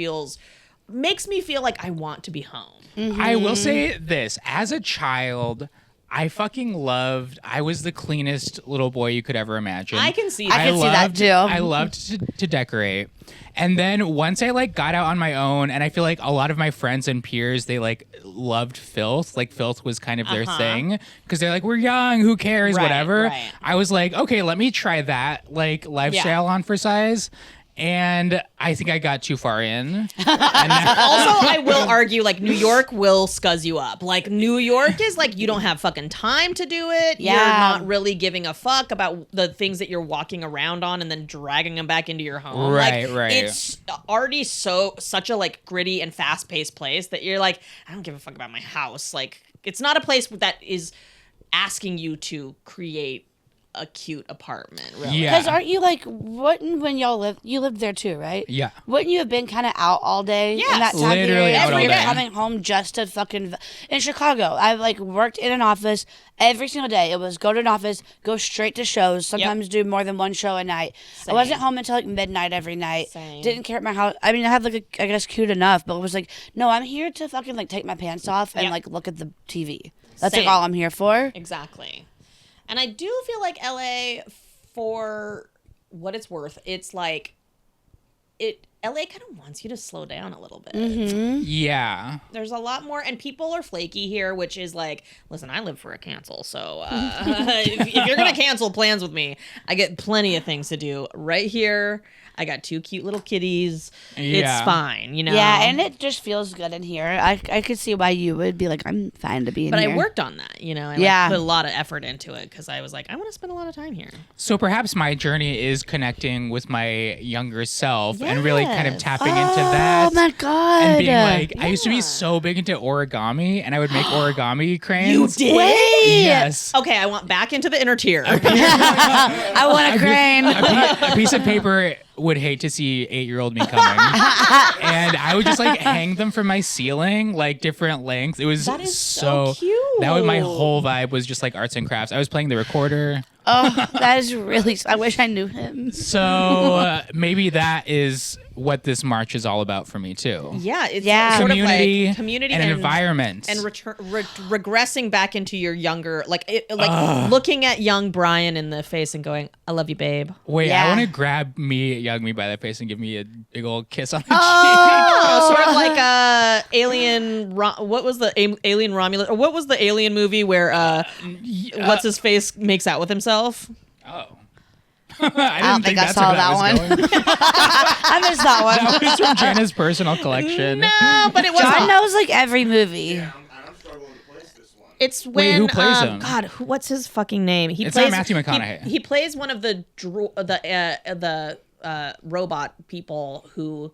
A: makes me feel like I want to be home.
B: I will say this. As a child, I was the cleanest little boy you could ever imagine.
A: I can see
C: I
A: that.
C: can see that too.
B: I loved to decorate. And then once I got out on my own, and I feel a lot of my friends and peers, they loved filth. Filth was kind of their thing because they're we're young, who cares,
A: Right,
B: whatever.
A: right.
B: I was okay, let me try that lifestyle on for size. And I think I got too far in.
A: Also, I will argue, New York will scuzz you up. New York is you don't have fucking time to do it.
C: Yeah.
A: You're not really giving a fuck about the things that you're walking around on and then dragging them back into your home.
B: Right.
A: It's already such a gritty and fast-paced place that you're I don't give a fuck about my house. It's not a place that is asking you to create a cute apartment, really.
B: Yeah.
C: Because aren't you wouldn't when you lived there too, right?
B: Yeah.
C: Wouldn't you have been kind of out all day
A: Yes.
C: in that time
B: Literally
C: period?
B: out all
C: Where you're
B: day.
C: coming home just to fucking in Chicago. I worked in an office every single day. It was go to an office, go straight to shows. Sometimes do more than one show a night.
A: Same.
C: I wasn't home until midnight every night.
A: Same.
C: Didn't care at my house. I mean, I had I guess cute enough, but it was no, I'm here to fucking take my pants off and
A: Yep.
C: look at the TV. That's
A: Same.
C: all I'm here for.
A: Exactly. And I do feel LA, for what it's worth, it's LA kind of wants you to slow down a little bit.
B: Yeah.
A: There's a lot more, and people are flaky here, which is listen, I live for a cancel, so if you're gonna cancel plans with me, I get plenty of things to do right here. I got 2 cute little kitties.
B: Yeah.
A: It's fine,
C: Yeah, and it just feels good in here. I could see why you would be I'm fine to be in
A: But
C: here.
A: I worked on that, I
C: Yeah.
A: put a lot of effort into it because I was I want to spend a lot of time here.
B: So perhaps my journey is connecting with my younger self and really kind of
A: Yes.
B: tapping into that.
C: Oh my god!
B: And being I used to be so big into origami, and I would make origami cranes.
A: did?
C: Wait!
B: Yes.
A: Okay, I want back into the inner tier.
C: I want a crane.
B: A piece of paper would hate to see 8-year-old me coming. And I would just hang them from my ceiling, different lengths. It was
A: That is so cute.
B: That was my whole vibe was just arts and crafts. I was playing the recorder.
C: Oh, that is really. I wish I knew him.
B: So maybe that is what this march is all about for me too.
A: Yeah, it's
C: Yeah.
A: sort
B: Community,
A: of community
B: and an environment.
A: and regressing back into your younger, looking at young Brian in the face and going, "I love you, babe."
B: Wait,
C: Yeah.
B: I want to grab young me by the face and give me a big old kiss on the
A: Oh, sort of like Alien. What was the Alien Romulus? Or what was the Alien movie where what's his face makes out with himself?
B: cheek. Oh.
C: I don't think I
B: that's
C: saw
B: where
C: that
B: was
C: one.
B: going.
C: I missed that one.
B: That was from Jana's personal collection.
A: No, but it was.
C: John knows like every movie.
F: I'm struggling to place this one.
A: It's when
B: Wait, who plays him?
A: God, what's his fucking name? He
B: It's
A: plays
B: not Matthew McConaughey.
A: He plays one of the robot people who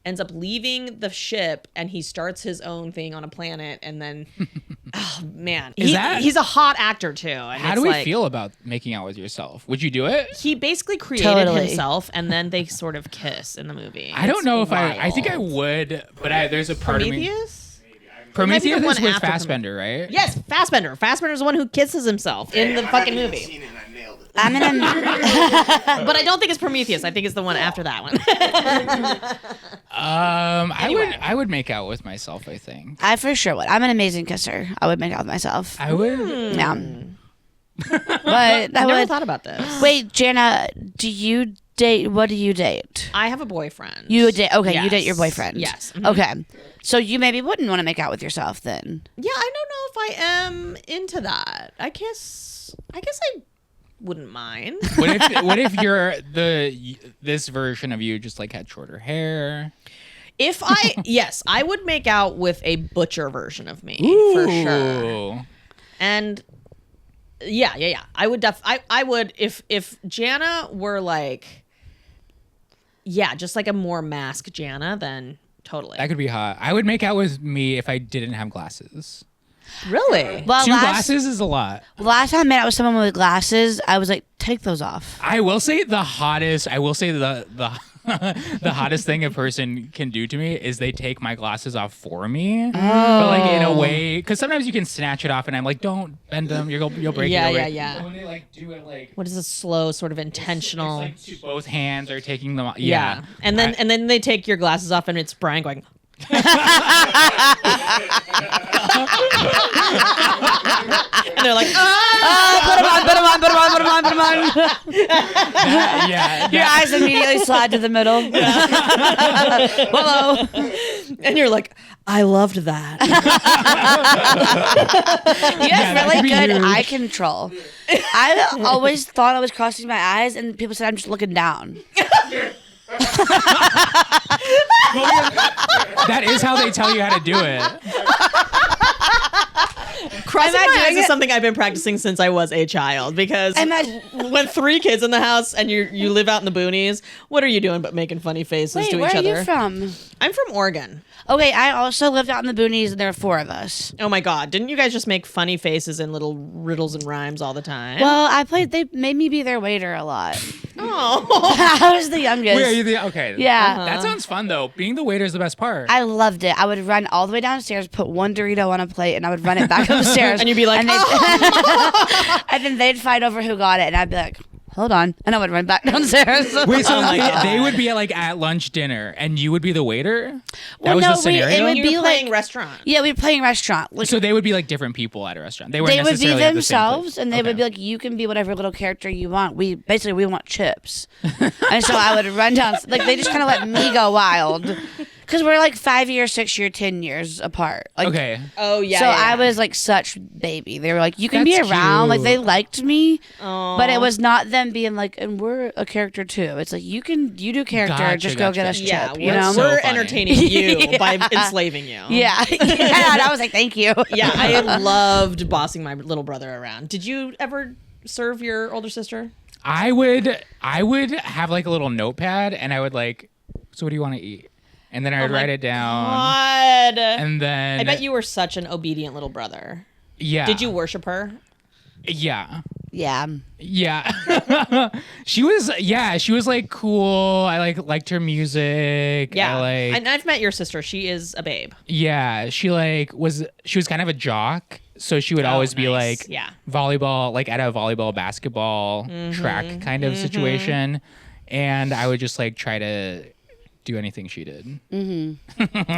A: ends up leaving the ship, and he starts his own thing on a planet, and then oh man, he's a hot actor too. And
B: How do we feel about making out with yourself? Would you do it?
A: He basically created
C: Totally.
A: himself, and then they sort of kiss in the movie.
B: I don't
A: It's
B: know if
A: wild.
B: I think I would, but there's a part of me.
A: Prometheus?
B: Prometheus
A: the one
B: is with
A: after
B: Fassbender, right?
A: Yes, Fassbender. Fassbender's the one who kisses himself in the fucking
F: I've
A: movie.
F: seen it and I nailed it.
C: I'm in
A: But I don't think it's Prometheus. I think it's the one after that one. Anyway.
B: I would make out with myself, I think.
C: I for sure would. I'm an amazing kisser. I would make out with myself.
B: I would.
C: Yeah. But
A: I
C: I
A: never
C: would.
A: thought about this.
C: Wait, Jana, do you date? What do you date?
A: I have a boyfriend.
C: You date? Okay, you
A: Yes.
C: date your boyfriend.
A: Yes. Mhm.
C: Okay, so you maybe wouldn't want to make out with yourself then.
A: Yeah, I don't know if I am into that. I guess I wouldn't mind.
B: What if you're this version of you just like had shorter hair?
A: If I yes, I would make out with a butcher version of me for sure.
B: Ooh.
A: And yeah. I would I would if Jana were like just like a more masked Jana, then totally.
B: That could be hot. I would make out with me if I didn't have glasses.
A: Really?
C: Well,
B: 2 glasses is a lot.
C: last time I met out with someone with glasses, I was like, take those off.
B: I will say the hottest. I will say the the hottest thing a person can do to me is they take my glasses off for me. But like in a way, because sometimes you can snatch it off, and I'm like, don't bend them. You'll break
A: Yeah,
B: it.
A: yeah, yeah.
B: But when they like do it like.
A: What is a slow sort of intentional?
B: It's like both hands are taking them off.
A: Yeah. And then they take your glasses off and it's Brian going and they're like,
C: Put them on.
B: yeah.
C: Your eyes immediately slide to the middle. Whoa.
A: and you're like, I loved that.
C: You
B: Yeah,
C: have
B: that
C: really
B: could be
C: good
B: huge.
C: eye control. I always thought I was crossing my eyes, and people said I'm just looking down.
B: That is how they tell you how to do it.
A: Crossing
C: Am I
A: my
C: doing
A: eyes is
C: it?
A: something I've been practicing since I was a child because when 3 kids in the house and you live out in the boonies, what are you doing but making funny faces
C: Wait,
A: to
C: where
A: each
C: are
A: other?
C: you from?
A: I'm from Oregon.
C: Okay, I also lived out in the boonies, and there were 4 of us.
A: Oh my God. Didn't you guys just make funny faces and little riddles and rhymes all the time?
C: Well, they made me be their waiter a lot.
A: Oh.
C: I was the youngest.
B: Wait, are you okay?
C: Yeah.
B: That sounds fun though. Being the waiter is the best part.
C: I loved it. I would run all the way downstairs, put one Dorito on a plate, and I would run it back upstairs.
A: And you'd be like,
C: and, and then they'd fight over who got it, and I'd be like, hold on. And I would run back downstairs.
B: Wait, so
A: Oh my God.
B: they would be like at lunch dinner, and you would be the waiter?
C: Well,
B: That was
C: no,
B: the scenario?
C: it would
A: you
C: be
A: were playing
C: like-
A: restaurant.
C: Yeah, we were playing restaurant. Like,
B: So they would be like different people at a restaurant. They weren't
C: they would be
B: necessarily at the same place.
C: themselves, and they
B: Okay.
C: would be like, you can be whatever little character you want. We want chips. And so I would run down, like, they just kind of let me go wild. Because we're like 5 years, 6 years, 10 years apart. Like,
B: Okay.
A: Oh, yeah.
C: So
A: yeah,
C: I
A: yeah.
C: was like such baby. They were like, you can be
B: That's
C: around. Like,
B: cute.
C: they liked me,
A: Oh.
C: but it was not them being like, and we're a character too. It's like, you do character.
B: Gotcha,
C: just go get
B: gotcha.
C: us
A: Yeah,
C: chip.
A: we're,
C: You know?
B: So
A: we're
B: funny.
A: entertaining you by enslaving you.
C: Yeah. Yeah. And I was like, thank you.
A: Yeah, I loved bossing my little brother around. Did you ever serve your older sister?
B: I would have like a little notepad, and I would like, so what do you want to eat? And then I would
A: my
B: write it down.
A: God.
B: And then
A: I bet you were such an obedient little brother.
B: Yeah.
A: Did you worship her?
B: Yeah.
C: Yeah.
B: Yeah. she was like cool. I liked her music.
A: Yeah.
B: I
A: and I've met your sister. She is a babe.
B: yeah, she was kind of a jock. So she would always be
A: nice.
B: like
A: Yeah.
B: volleyball, like at a volleyball basketball track kind of situation. And I would just like try to do anything she did.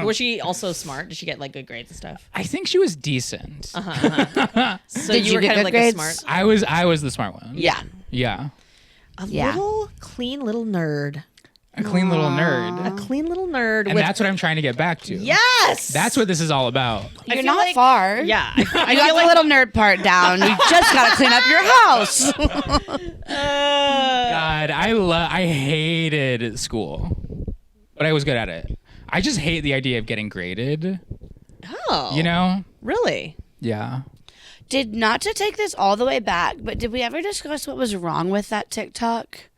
A: Was she also smart? Did she get like good grades and stuff?
B: I think she was decent.
A: So
C: Did
A: you
C: you
A: were
C: get
A: kind of
C: good
A: like
C: grades?
A: a smart,
B: I was the smart one.
C: Yeah.
B: Yeah.
A: a
C: Yeah.
A: little clean little nerd.
B: A clean little nerd.
A: A clean little nerd.
B: And that's what I'm trying to get back to.
A: Yes!
B: That's what this is all about.
C: You're
A: feel
C: not
A: like-
C: far.
A: Yeah.
C: You got the little nerd part down. You just got to clean up your house.
B: God, I hated school, but I was good at it. I just hate the idea of getting graded.
A: Oh.
B: You know?
A: Really?
B: Yeah.
C: Not to take this all the way back, but did we ever discuss what was wrong with that TikTok?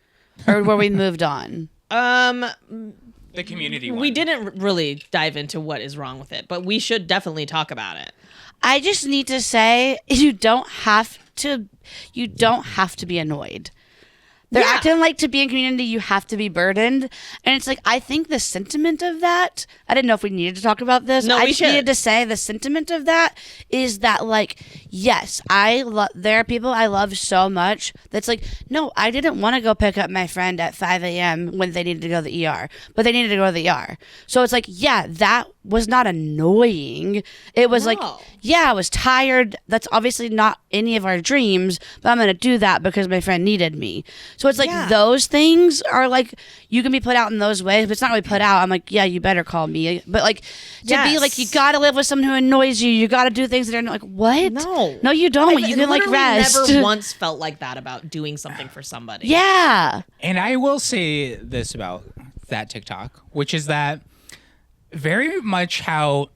C: Or were we moved on?
B: The community one.
A: We didn't really dive into what is wrong with it, but we should definitely talk about it.
C: I just need to say you don't have to be annoyed. They're
A: Yeah.
C: acting like to be in community, you have to be burdened. And it's like, I think the sentiment of that, I didn't know if we needed to talk about this.
A: No,
C: I
A: we
C: just
A: should.
C: needed to say the sentiment of that is that, like, yes, there are people I love so much that's like, no, I didn't want to go pick up my friend at 5 a.m. when they needed to go to the ER, but they needed to go to the ER. So it's like, yeah, that was not annoying. It was like,
A: No.
C: yeah, I was tired. That's obviously not any of our dreams, but I'm going to do that because my friend needed me. So it's like
A: Yeah.
C: those things are like, you can be put out in those ways, but it's not really put out. I'm like, yeah, you better call me. But like, to be
A: Yes.
C: like, you got to live with someone who annoys you. You got to do things that are like, what?
A: No.
C: No, you don't. You can like
A: literally
C: rest.
A: never once felt like that about doing something for somebody.
C: Yeah.
B: And I will say this about that TikTok, which is that very much how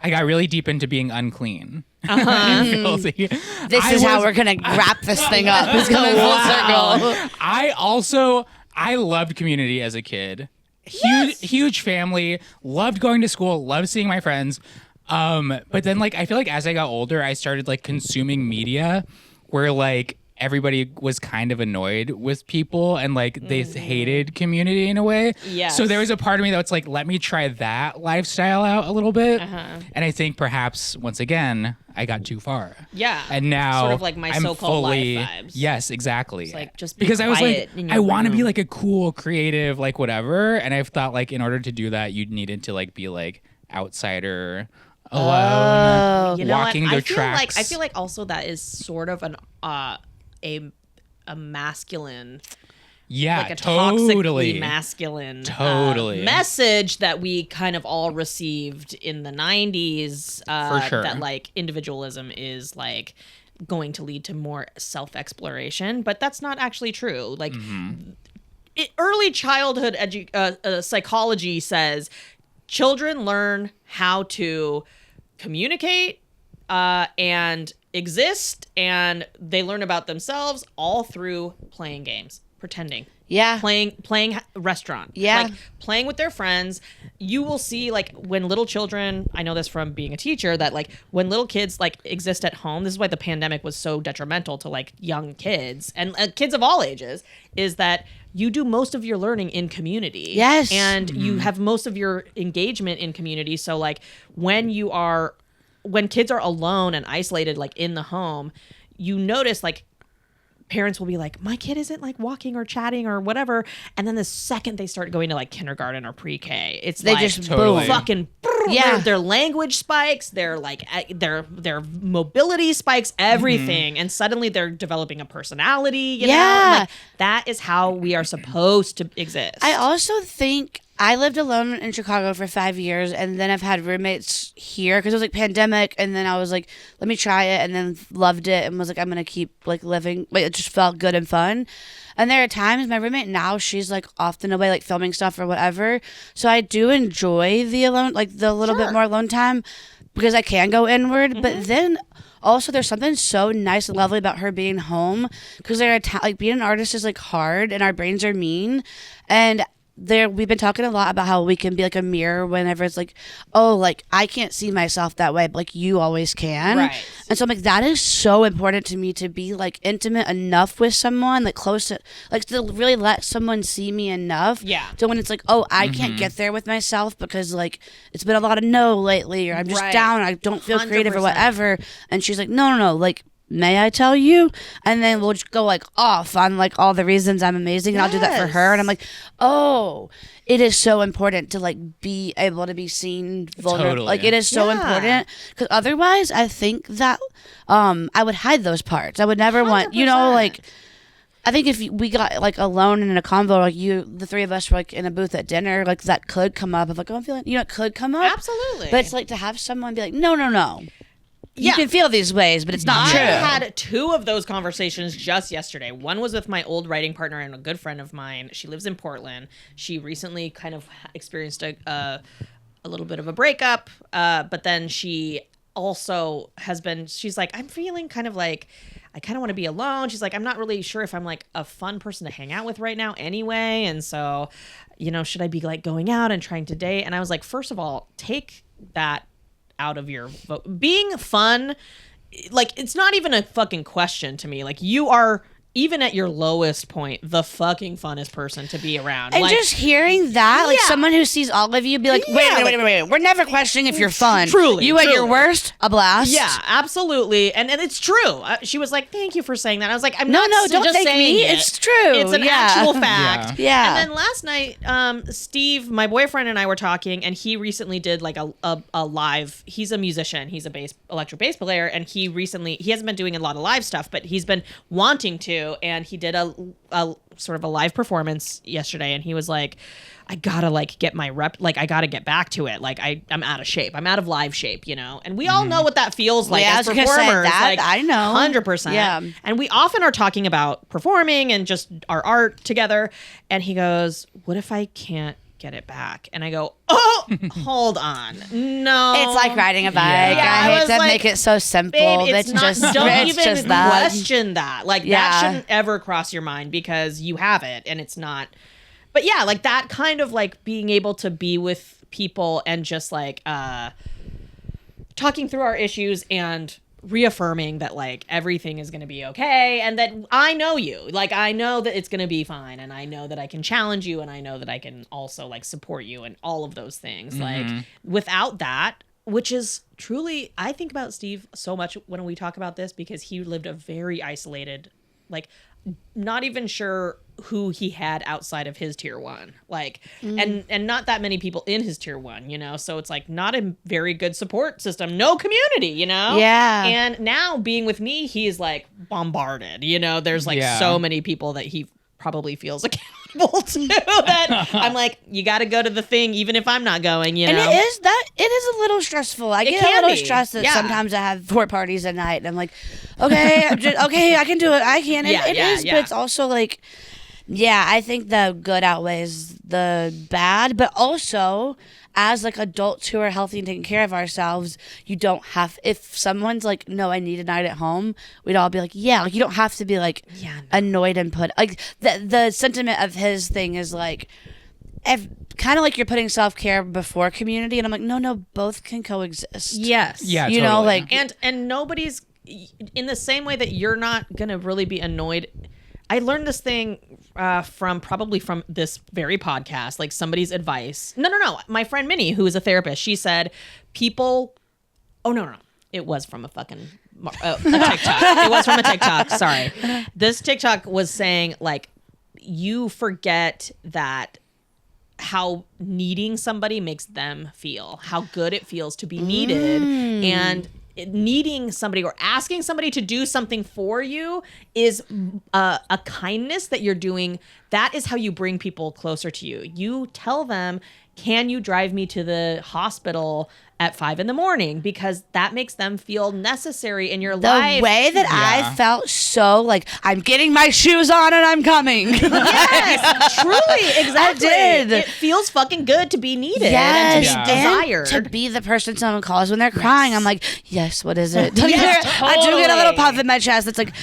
B: I got really deep into being unclean. And filthy.
C: This is how we're going to wrap this thing up. It's coming full circle.
B: I loved community as a kid. Huge family, loved going to school, loved seeing my friends. But then like I feel like as I got older, I started like consuming media where like everybody was kind of annoyed with people and like they hated community in a way.
A: Yes.
B: So there was a part of me that's like, let me try that lifestyle out a little bit. And I think perhaps once again, I got too far.
A: Yeah.
B: And now
A: Sort of like my
B: I'm
A: so-called life
B: fully,
A: vibes.
B: yes, exactly.
A: It's like, just be
B: because I was
A: quiet
B: like,
A: in your
B: I want to be
A: room.
B: like a cool, creative, like whatever. And I've thought like in order to do that, you needed to like be like outsider, alone,
A: You know
B: walking
A: what?
B: the
A: I feel
B: tracks.
A: I feel like also that is sort of an a masculine,
B: yeah,
A: like a
B: totally.
A: toxically masculine
B: Totally.
A: message that we kind of all received in the 90s.
B: For sure.
A: That like individualism is like going to lead to more self-exploration, but that's not actually true. Like early childhood psychology says children learn how to communicate and exist, and they learn about themselves all through playing games, pretending.
C: Yeah.
A: Playing restaurant.
C: Yeah.
A: Like playing with their friends. You will see like when little children, I know this from being a teacher, that like when little kids like exist at home, this is why the pandemic was so detrimental to like young kids and kids of all ages, is that you do most of your learning in community.
C: Yes.
A: And you have most of your engagement in community. So like when kids are alone and isolated, like in the home, you notice like parents will be like, my kid isn't like walking or chatting or whatever. And then the second they start going to like kindergarten or pre-K, it's
C: They
A: like
C: just
B: Totally.
A: fucking,
C: Yeah.
A: their language spikes, their like their mobility spikes, everything. And suddenly they're developing a personality, you know?
C: Yeah.
A: Like that is how we are supposed to exist.
C: I also think I lived alone in Chicago for 5 years, and then I've had roommates here because it was like pandemic, and then I was like, let me try it, and then loved it, and was like, I'm gonna keep like living. Like it just felt good and fun. And there are times my roommate now, she's like often away like filming stuff or whatever, so I do enjoy the alone, like the little bit more alone time because I can go inward. But then also there's something so nice and lovely about her being home because there are like being an artist is like hard, and our brains are mean, and we've been talking a lot about how we can be like a mirror whenever it's like, oh, like I can't see myself that way, but like you always can.
A: Right.
C: And so I'm like, that is so important to me, to be like intimate enough with someone, like close to, like to really let someone see me enough.
A: Yeah.
C: So when it's like, oh, I can't get there with myself because like it's been a lot of no lately, or I'm just
A: Right.
C: down, I don't feel creative or
A: 100%.
C: whatever. And she's like, no, like, may I tell you? And then we'll just go like off on like all the reasons I'm amazing, and I'll do that for her. And I'm like, oh, it is so important to like be able to be seen vulnerable.
B: Totally.
C: Like it is so
A: Yeah.
C: important, because otherwise I think that I would hide those parts. I would never want,
A: 100%.
C: like I think if we got like alone and in a convo, like the three of us were like in a booth at dinner, like that could come up. Of like, oh, I'm feeling, it could come up.
A: Absolutely.
C: But it's like to have someone be like, no. You
A: Yeah.
C: can feel these ways, but it's not
A: I
C: true.
A: had 2 of those conversations just yesterday. One was with my old writing partner and a good friend of mine. She lives in Portland. She recently kind of experienced a little bit of a breakup, but then she also she's like, I'm feeling kind of like, I kind of want to be alone. She's like, I'm not really sure if I'm like a fun person to hang out with right now anyway. And so, should I be like going out and trying to date? And I was like, first of all, take that out of your being fun. Like, it's not even a fucking question to me. Like, you are, even at your lowest point, the fucking funnest person to be around.
C: And
A: like,
C: just hearing that, like
A: Yeah.
C: someone who sees all of you be like, wait. We're never questioning if you're fun.
A: Truly,
C: You at your
A: truly.
C: worst, a blast.
A: Yeah, absolutely. And it's true. She was like, thank you for saying that. I was like, I'm
C: No,
A: not
C: don't
A: just
C: thank
A: saying
C: me.
A: it.
C: It's true.
A: It's an
C: Yeah.
A: actual fact.
C: Yeah.
A: And then last night, Steve, my boyfriend, and I were talking, and he recently did like a live. He's a musician. He's a electric bass player, and he hasn't been doing a lot of live stuff, but he's been wanting to, and he did a sort of a live performance yesterday, and he was like, I gotta like get my rep, like I gotta get back to it, like I'm out of shape, I'm out of live shape, and we all know what that feels like
C: Yeah,
A: as
C: I was gonna say
A: performers.
C: that.
A: Like,
C: I know.
A: 100%.
C: Yeah.
A: And we often are talking about performing and just our art together, and he goes, what if I can't get it back? And I go, oh, hold on, no,
C: It's like riding a bike.
A: Yeah,
C: I
A: I
C: hate
A: was
C: to
A: like,
C: make it so simple.
A: babe, it's not,
C: just
A: don't
C: it's
A: even
C: just that.
A: question that. Like, that
C: Yeah.
A: shouldn't ever cross your mind, because you have it and it's not. But yeah, like that kind of like being able to be with people and just like talking through our issues and reaffirming that like everything is going to be okay, and that I know you, like I know that it's going to be fine, and I know that I can challenge you, and I know that I can also like support you and all of those things. Like, without that, which is truly, I think about Steve so much when we talk about this, because he lived a very isolated, like not even sure who he had outside of his tier 1, like, and not that many people in his tier 1, so it's like not a very good support system, no community,
C: Yeah.
A: and now being with me, he's like bombarded, there's like so many people that he probably feels accountable to, that I'm like, you got to go to the thing even if I'm not going,
C: And it is a little stressful. I get a
A: can
C: little
A: be.
C: stressed that
A: Yeah.
C: sometimes I have 4 parties at night, and I'm like, okay, okay, I can do it. I can. And
A: Yeah,
C: it
A: yeah,
C: is,
A: yeah.
C: but it's also like, yeah, I think the good outweighs the bad, but also as like adults who are healthy and taking care of ourselves, you don't have, if someone's like, no, I need a night at home, we'd all be like, yeah, like you don't have to be like annoyed and put, like the sentiment of his thing is like, kind of like you're putting self-care before community, and I'm like, no, both can coexist.
A: yes,
B: Yeah,
C: You know,
B: totally.
C: like,
A: and nobody's, in the same way that you're not gonna really be annoyed. I learned this thing from this very podcast, like somebody's advice. No. My friend Minnie, who is a therapist, she said, people. Oh no. It was from a fucking a TikTok. It was from a TikTok. Sorry. This TikTok was saying like, you forget that how needing somebody makes them feel, how good it feels to be needed, and needing somebody or asking somebody to do something for you is a kindness that you're doing. That is how you bring people closer to you. You tell them, can you drive me to the hospital at 5 a.m, because that makes them feel necessary in your
C: the
A: life.
C: way that I felt so like, I'm getting my shoes on and I'm coming.
A: Yes, truly, exactly.
C: I did.
A: It feels fucking good to be needed
C: Yes,
A: and to be
C: and
A: desired.
C: to be the person someone calls when they're crying. I'm like, yes, what is it?
A: Yes,
C: I do get a little
A: totally.
C: puff in my chest. It's like,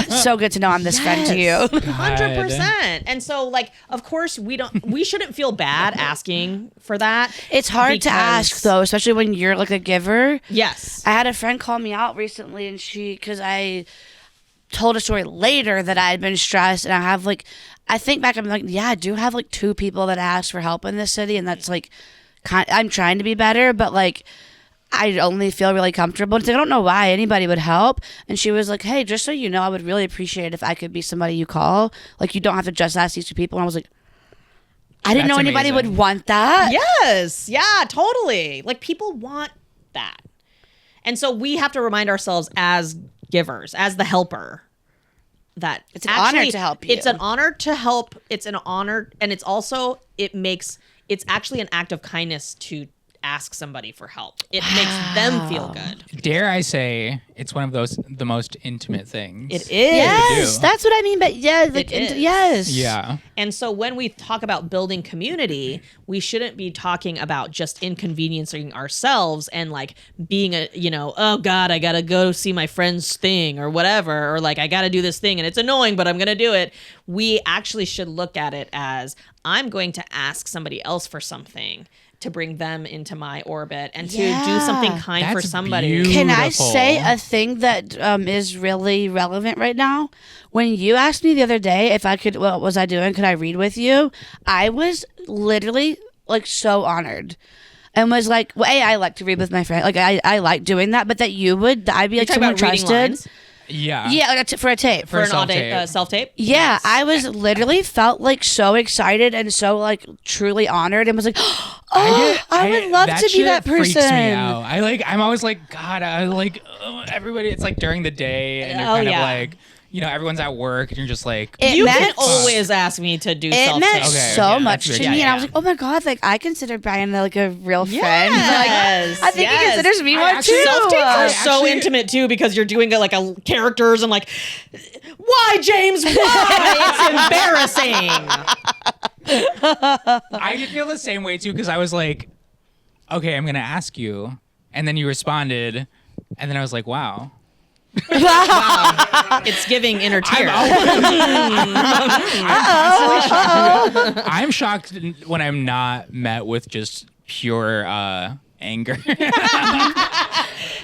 C: so good to know I'm this friend to you.
A: 100%. And so, like, of course, we shouldn't feel bad asking for that.
C: It's hard to ask
A: because-
C: though, especially when you're like a giver.
A: Yes.
C: I had a friend call me out recently, and because I told a story later that I had been stressed, and I think back, I'm like, yeah, I do have like 2 people that ask for help in this city, and that's like, I'm trying to be better, but like, I only feel really comfortable. It's like, I don't know why anybody would help. And she was like, hey, just so you know, I would really appreciate it if I could be somebody you call. Like, you don't have to just ask these 2 people. And I was like, I didn't
B: That's
C: know anybody
B: amazing.
C: would want that.
A: Yes. Yeah, totally. Like, people want that. And so we have to remind ourselves as givers, as the helper, that
C: It's an honor to help you.
A: It's an honor to help. It's an honor, and it's also it's actually an act of kindness to ask somebody for help. It makes them feel good.
B: Dare I say, it's one of the most intimate things.
A: It is.
C: Yes, that's what I mean. But yeah, like,
A: It is.
C: yes.
B: Yeah.
A: And so when we talk about building community, we shouldn't be talking about just inconveniencing ourselves and like being oh God, I gotta go see my friend's thing or whatever, or like I gotta do this thing and it's annoying, but I'm gonna do it. We actually should look at it as I'm going to ask somebody else for something to bring them into my orbit and to do something kind for
B: That's
A: somebody.
B: beautiful.
C: Can I say a thing that is really relevant right now? When you asked me the other day if I could, what was I doing? Could I read with you? I was literally like so honored. And was like, well, I like to read with my friend. Like I like doing that, but that I'd be like
A: You're talking
C: someone
A: about reading
C: trusted.
A: lines?
B: Yeah.
C: Yeah, like for a tape.
A: For an
B: self-tape.
A: self-tape?
C: Yeah, I was literally felt like so excited and so like truly honored and was like, I would love to be
B: shit
C: that person.
B: Freaks me out. I'm always like, God, I like everybody. It's like during the day and you're kind of like, everyone's at work and you're just like,
A: You can
C: meant-
A: always ask me to do
C: It
A: self-tape.
C: meant
B: Okay,
C: so
B: yeah,
C: much
B: that's
C: to
B: good.
C: me,
B: Yeah,
C: and I was
B: yeah.
C: like, "Oh my god!" Like I consider Brian like a real friend.
A: Yes,
C: Like, I think he
A: yes.
C: considers me
B: I
C: one
B: actually-
C: too.
A: Self-tapes are so
B: actually-
A: intimate too because you're doing like a characters and like, why, James? Why? It's embarrassing.
B: I did feel the same way too because I was like, okay, I'm gonna ask you, and then you responded, and then I was like, wow.
A: It's giving inner tears.
B: I'm shocked when I'm not met with just pure anger.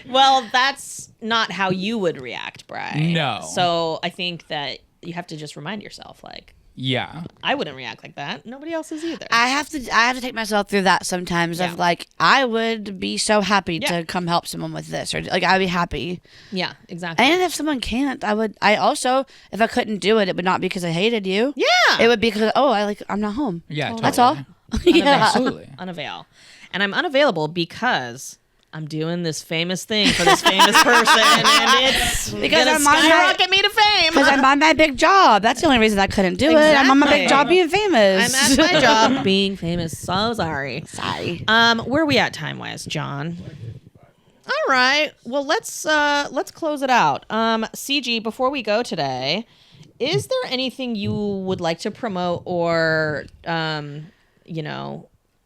A: Well, that's not how you would react, Brian.
B: No.
A: So I think that you have to just remind yourself, like,
B: Yeah.
A: I wouldn't react like that. Nobody else is either.
C: I have to take myself through that sometimes
A: Yeah.
C: of like I would be so happy
A: Yeah.
C: to come help someone with this or like I'd be happy.
A: Yeah, exactly.
C: And if someone can't, I also if I couldn't do it, it would not be because I hated you.
A: Yeah.
C: It would be because I'm not home.
B: Yeah.
C: That's all.
B: totally.
C: Yeah.
B: Absolutely.
A: Unavail. And I'm unavailable because I'm doing this famous thing for this famous person, and it's
C: Because
A: gonna
C: I'm on my-
A: skyrocket me to fame.
C: Because I'm on my big job. That's the only reason I couldn't do it. I'm on my big
A: Exactly.
C: job being famous.
A: I'm at my job being famous. So sorry.
C: Sorry.
A: Where are we at time wise, John? All right. Well, let's close it out. CG, before we go today, is there anything you would like to promote or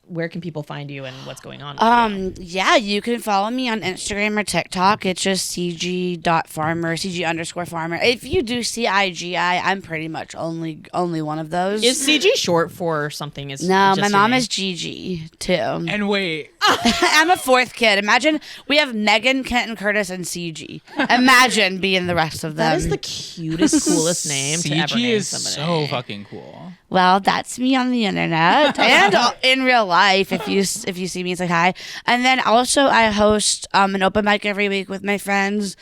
A: where can people find you and what's going on with you?
C: Yeah, you can follow me on Instagram or TikTok. It's just cg.farmer, cg_farmer. If you do CIGI, I'm pretty much only one of those.
A: Is CG short for something? Is
C: No,
A: just
C: my
A: your
C: mom
A: name?
C: is Gigi too.
B: And wait,
C: I'm a fourth kid. Imagine we have Megan, Kent, and Curtis, and CG. Imagine being the rest of them.
A: That is the cutest, coolest name to ever
B: CG
A: name
B: is
A: somebody.
B: so fucking cool.
C: Well, that's me on the internet and in real life. If you see me, say hi. And then also I host an open mic every week with my friends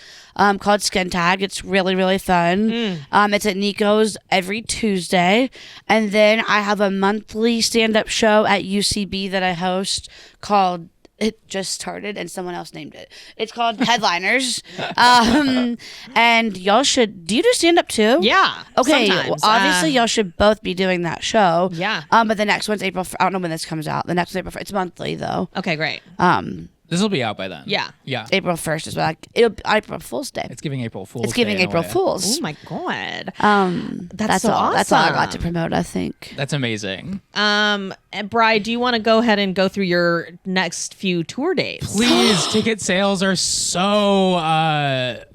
C: called Skin Tag. It's really really fun. It's at Nico's every Tuesday, and then I have a monthly stand up show at UCB that I host called. It just started and someone else named it. It's called Headliners. And y'all should. Do you do stand up too?
A: Yeah.
C: Okay, well,
A: sometimes.
C: obviously y'all should both be doing that show.
A: Yeah.
C: But the next one's April. I don't know when this comes out. The next one's April. It's monthly though.
A: Okay, great.
B: This will be out by then.
A: Yeah.
B: Yeah.
C: April 1st is what it'll April Fool's Day.
B: It's giving April Fool's
C: It's giving
B: Day in a
C: April
B: way.
C: Fools.
A: Oh my god.
C: That's
A: so
C: all. That's all I got
A: awesome.
C: to promote. I think.
B: That's amazing.
A: And Bri, do you want to go ahead and go through your next few tour dates?
B: Please, ticket sales are so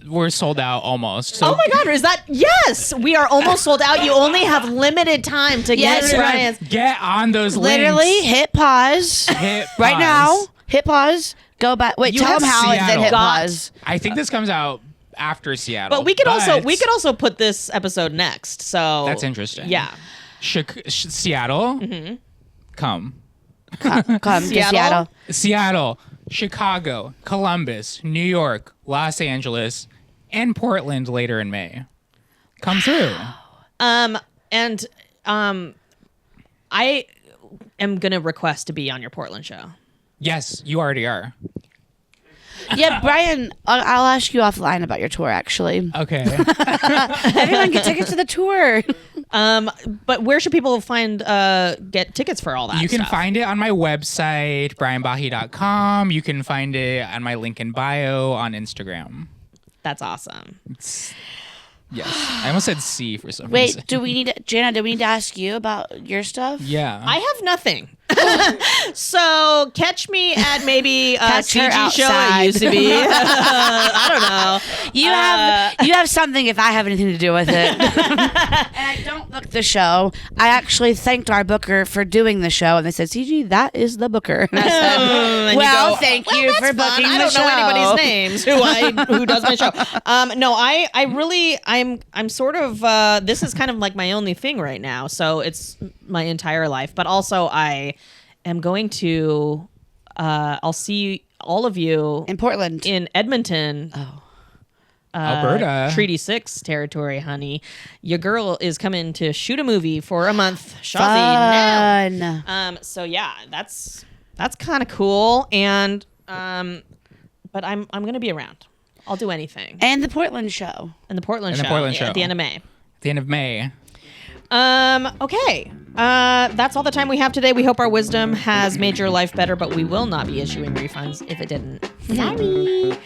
B: we're sold out almost. So
A: Oh my god, is that yes? We are almost sold out. You only have limited time to
C: Yes,
A: get Brian's.
B: get on those
C: Literally,
B: links.
C: hit pause
B: Hit
C: right
B: pause.
C: now. Hit pause. Go back. Wait,
B: You
C: tell
B: have
C: them how and then hit
B: Seattle.
C: pause.
B: I think this comes out after Seattle.
A: But we could also put this episode next. So
B: That's interesting.
A: Yeah.
B: Seattle. Come.
C: Come to Seattle.
B: Seattle, Chicago, Columbus, New York, Los Angeles, and Portland later in May. Come through.
A: I am gonna request to be on your Portland show.
B: Yes, you already are.
C: Yeah, Brian, I'll ask you offline about your tour, actually.
B: Okay.
C: Everyone get tickets to the tour.
A: But where should people get tickets for all that?
B: You can
A: stuff?
B: find it on my website, brianbahe.com. You can find it on my link in bio on Instagram.
A: That's awesome.
B: Yes. I almost said C for some reason.
C: Wait, Jana, do we need to ask you about your stuff?
B: Yeah.
A: I have nothing. So catch me at maybe
C: Catch her
A: CG show. It
C: outside.
A: used to be. I don't know.
C: You have something if I have anything to do with it. And I don't book the show. I actually thanked our booker for doing the show, and they said, "CG, that is the booker." And I said,
A: And
C: "Well,
A: you go,
C: thank you
A: that's
C: for
A: fun.
C: booking
A: I
C: the
A: don't
C: show."
A: know anybody's names who does my show. No, I'm sort of this is kind of like my only thing right now. So it's my entire life, but also I am going to I'll see all of you
C: In Portland.
A: in Edmonton.
B: Alberta.
A: Treaty 6 territory, honey. Your girl is coming to shoot a movie for a month. Shawzy now.
C: Fun.
A: So yeah, that's kind of cool. And but I'm gonna be around. I'll do anything.
C: And the Portland show.
A: And the Portland
B: And
A: show.
B: the Portland
A: yeah,
B: show.
A: at the end of May.
B: At the end of May.
A: Okay. That's all the time we have today. We hope our wisdom has made your life better, but we will not be issuing refunds if it didn't. Sorry.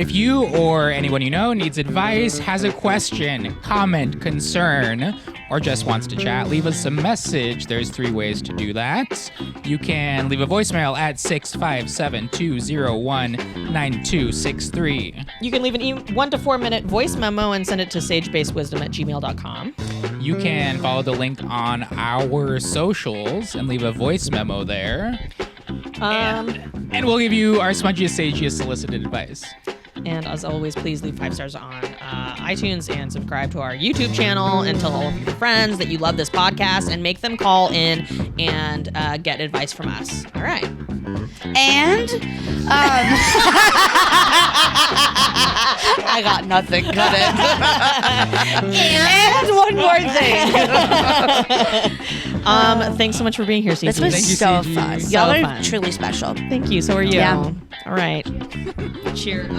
B: If you or anyone you know needs advice, has a question, comment, concern, or just wants to chat, leave us a message. There's 3 ways to do that. You can leave a voicemail at 657-201-9263.
A: You can leave an 1 to 4 minute voice memo and send it to sagebasedwisdom@gmail.com.
B: You can follow the link on our socials and leave a voice memo there. And we'll give you our smudgiest, sagiest solicited advice.
A: And as always, please leave 5 stars on iTunes and subscribe to our YouTube channel and tell all of your friends that you love this podcast and make them call in and get advice from us. All right.
C: And I got nothing. Cut it. And one more thing.
A: Thanks so much for being here, Cigi.
C: This was
B: Thank you,
C: so
B: Cigi.
C: fun.
A: So
C: Y'all are
A: fun.
C: truly special.
A: Thank you. So are you.
C: Yeah.
A: All right. Cheers.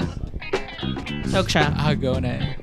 A: Toksha.
B: I'll go now.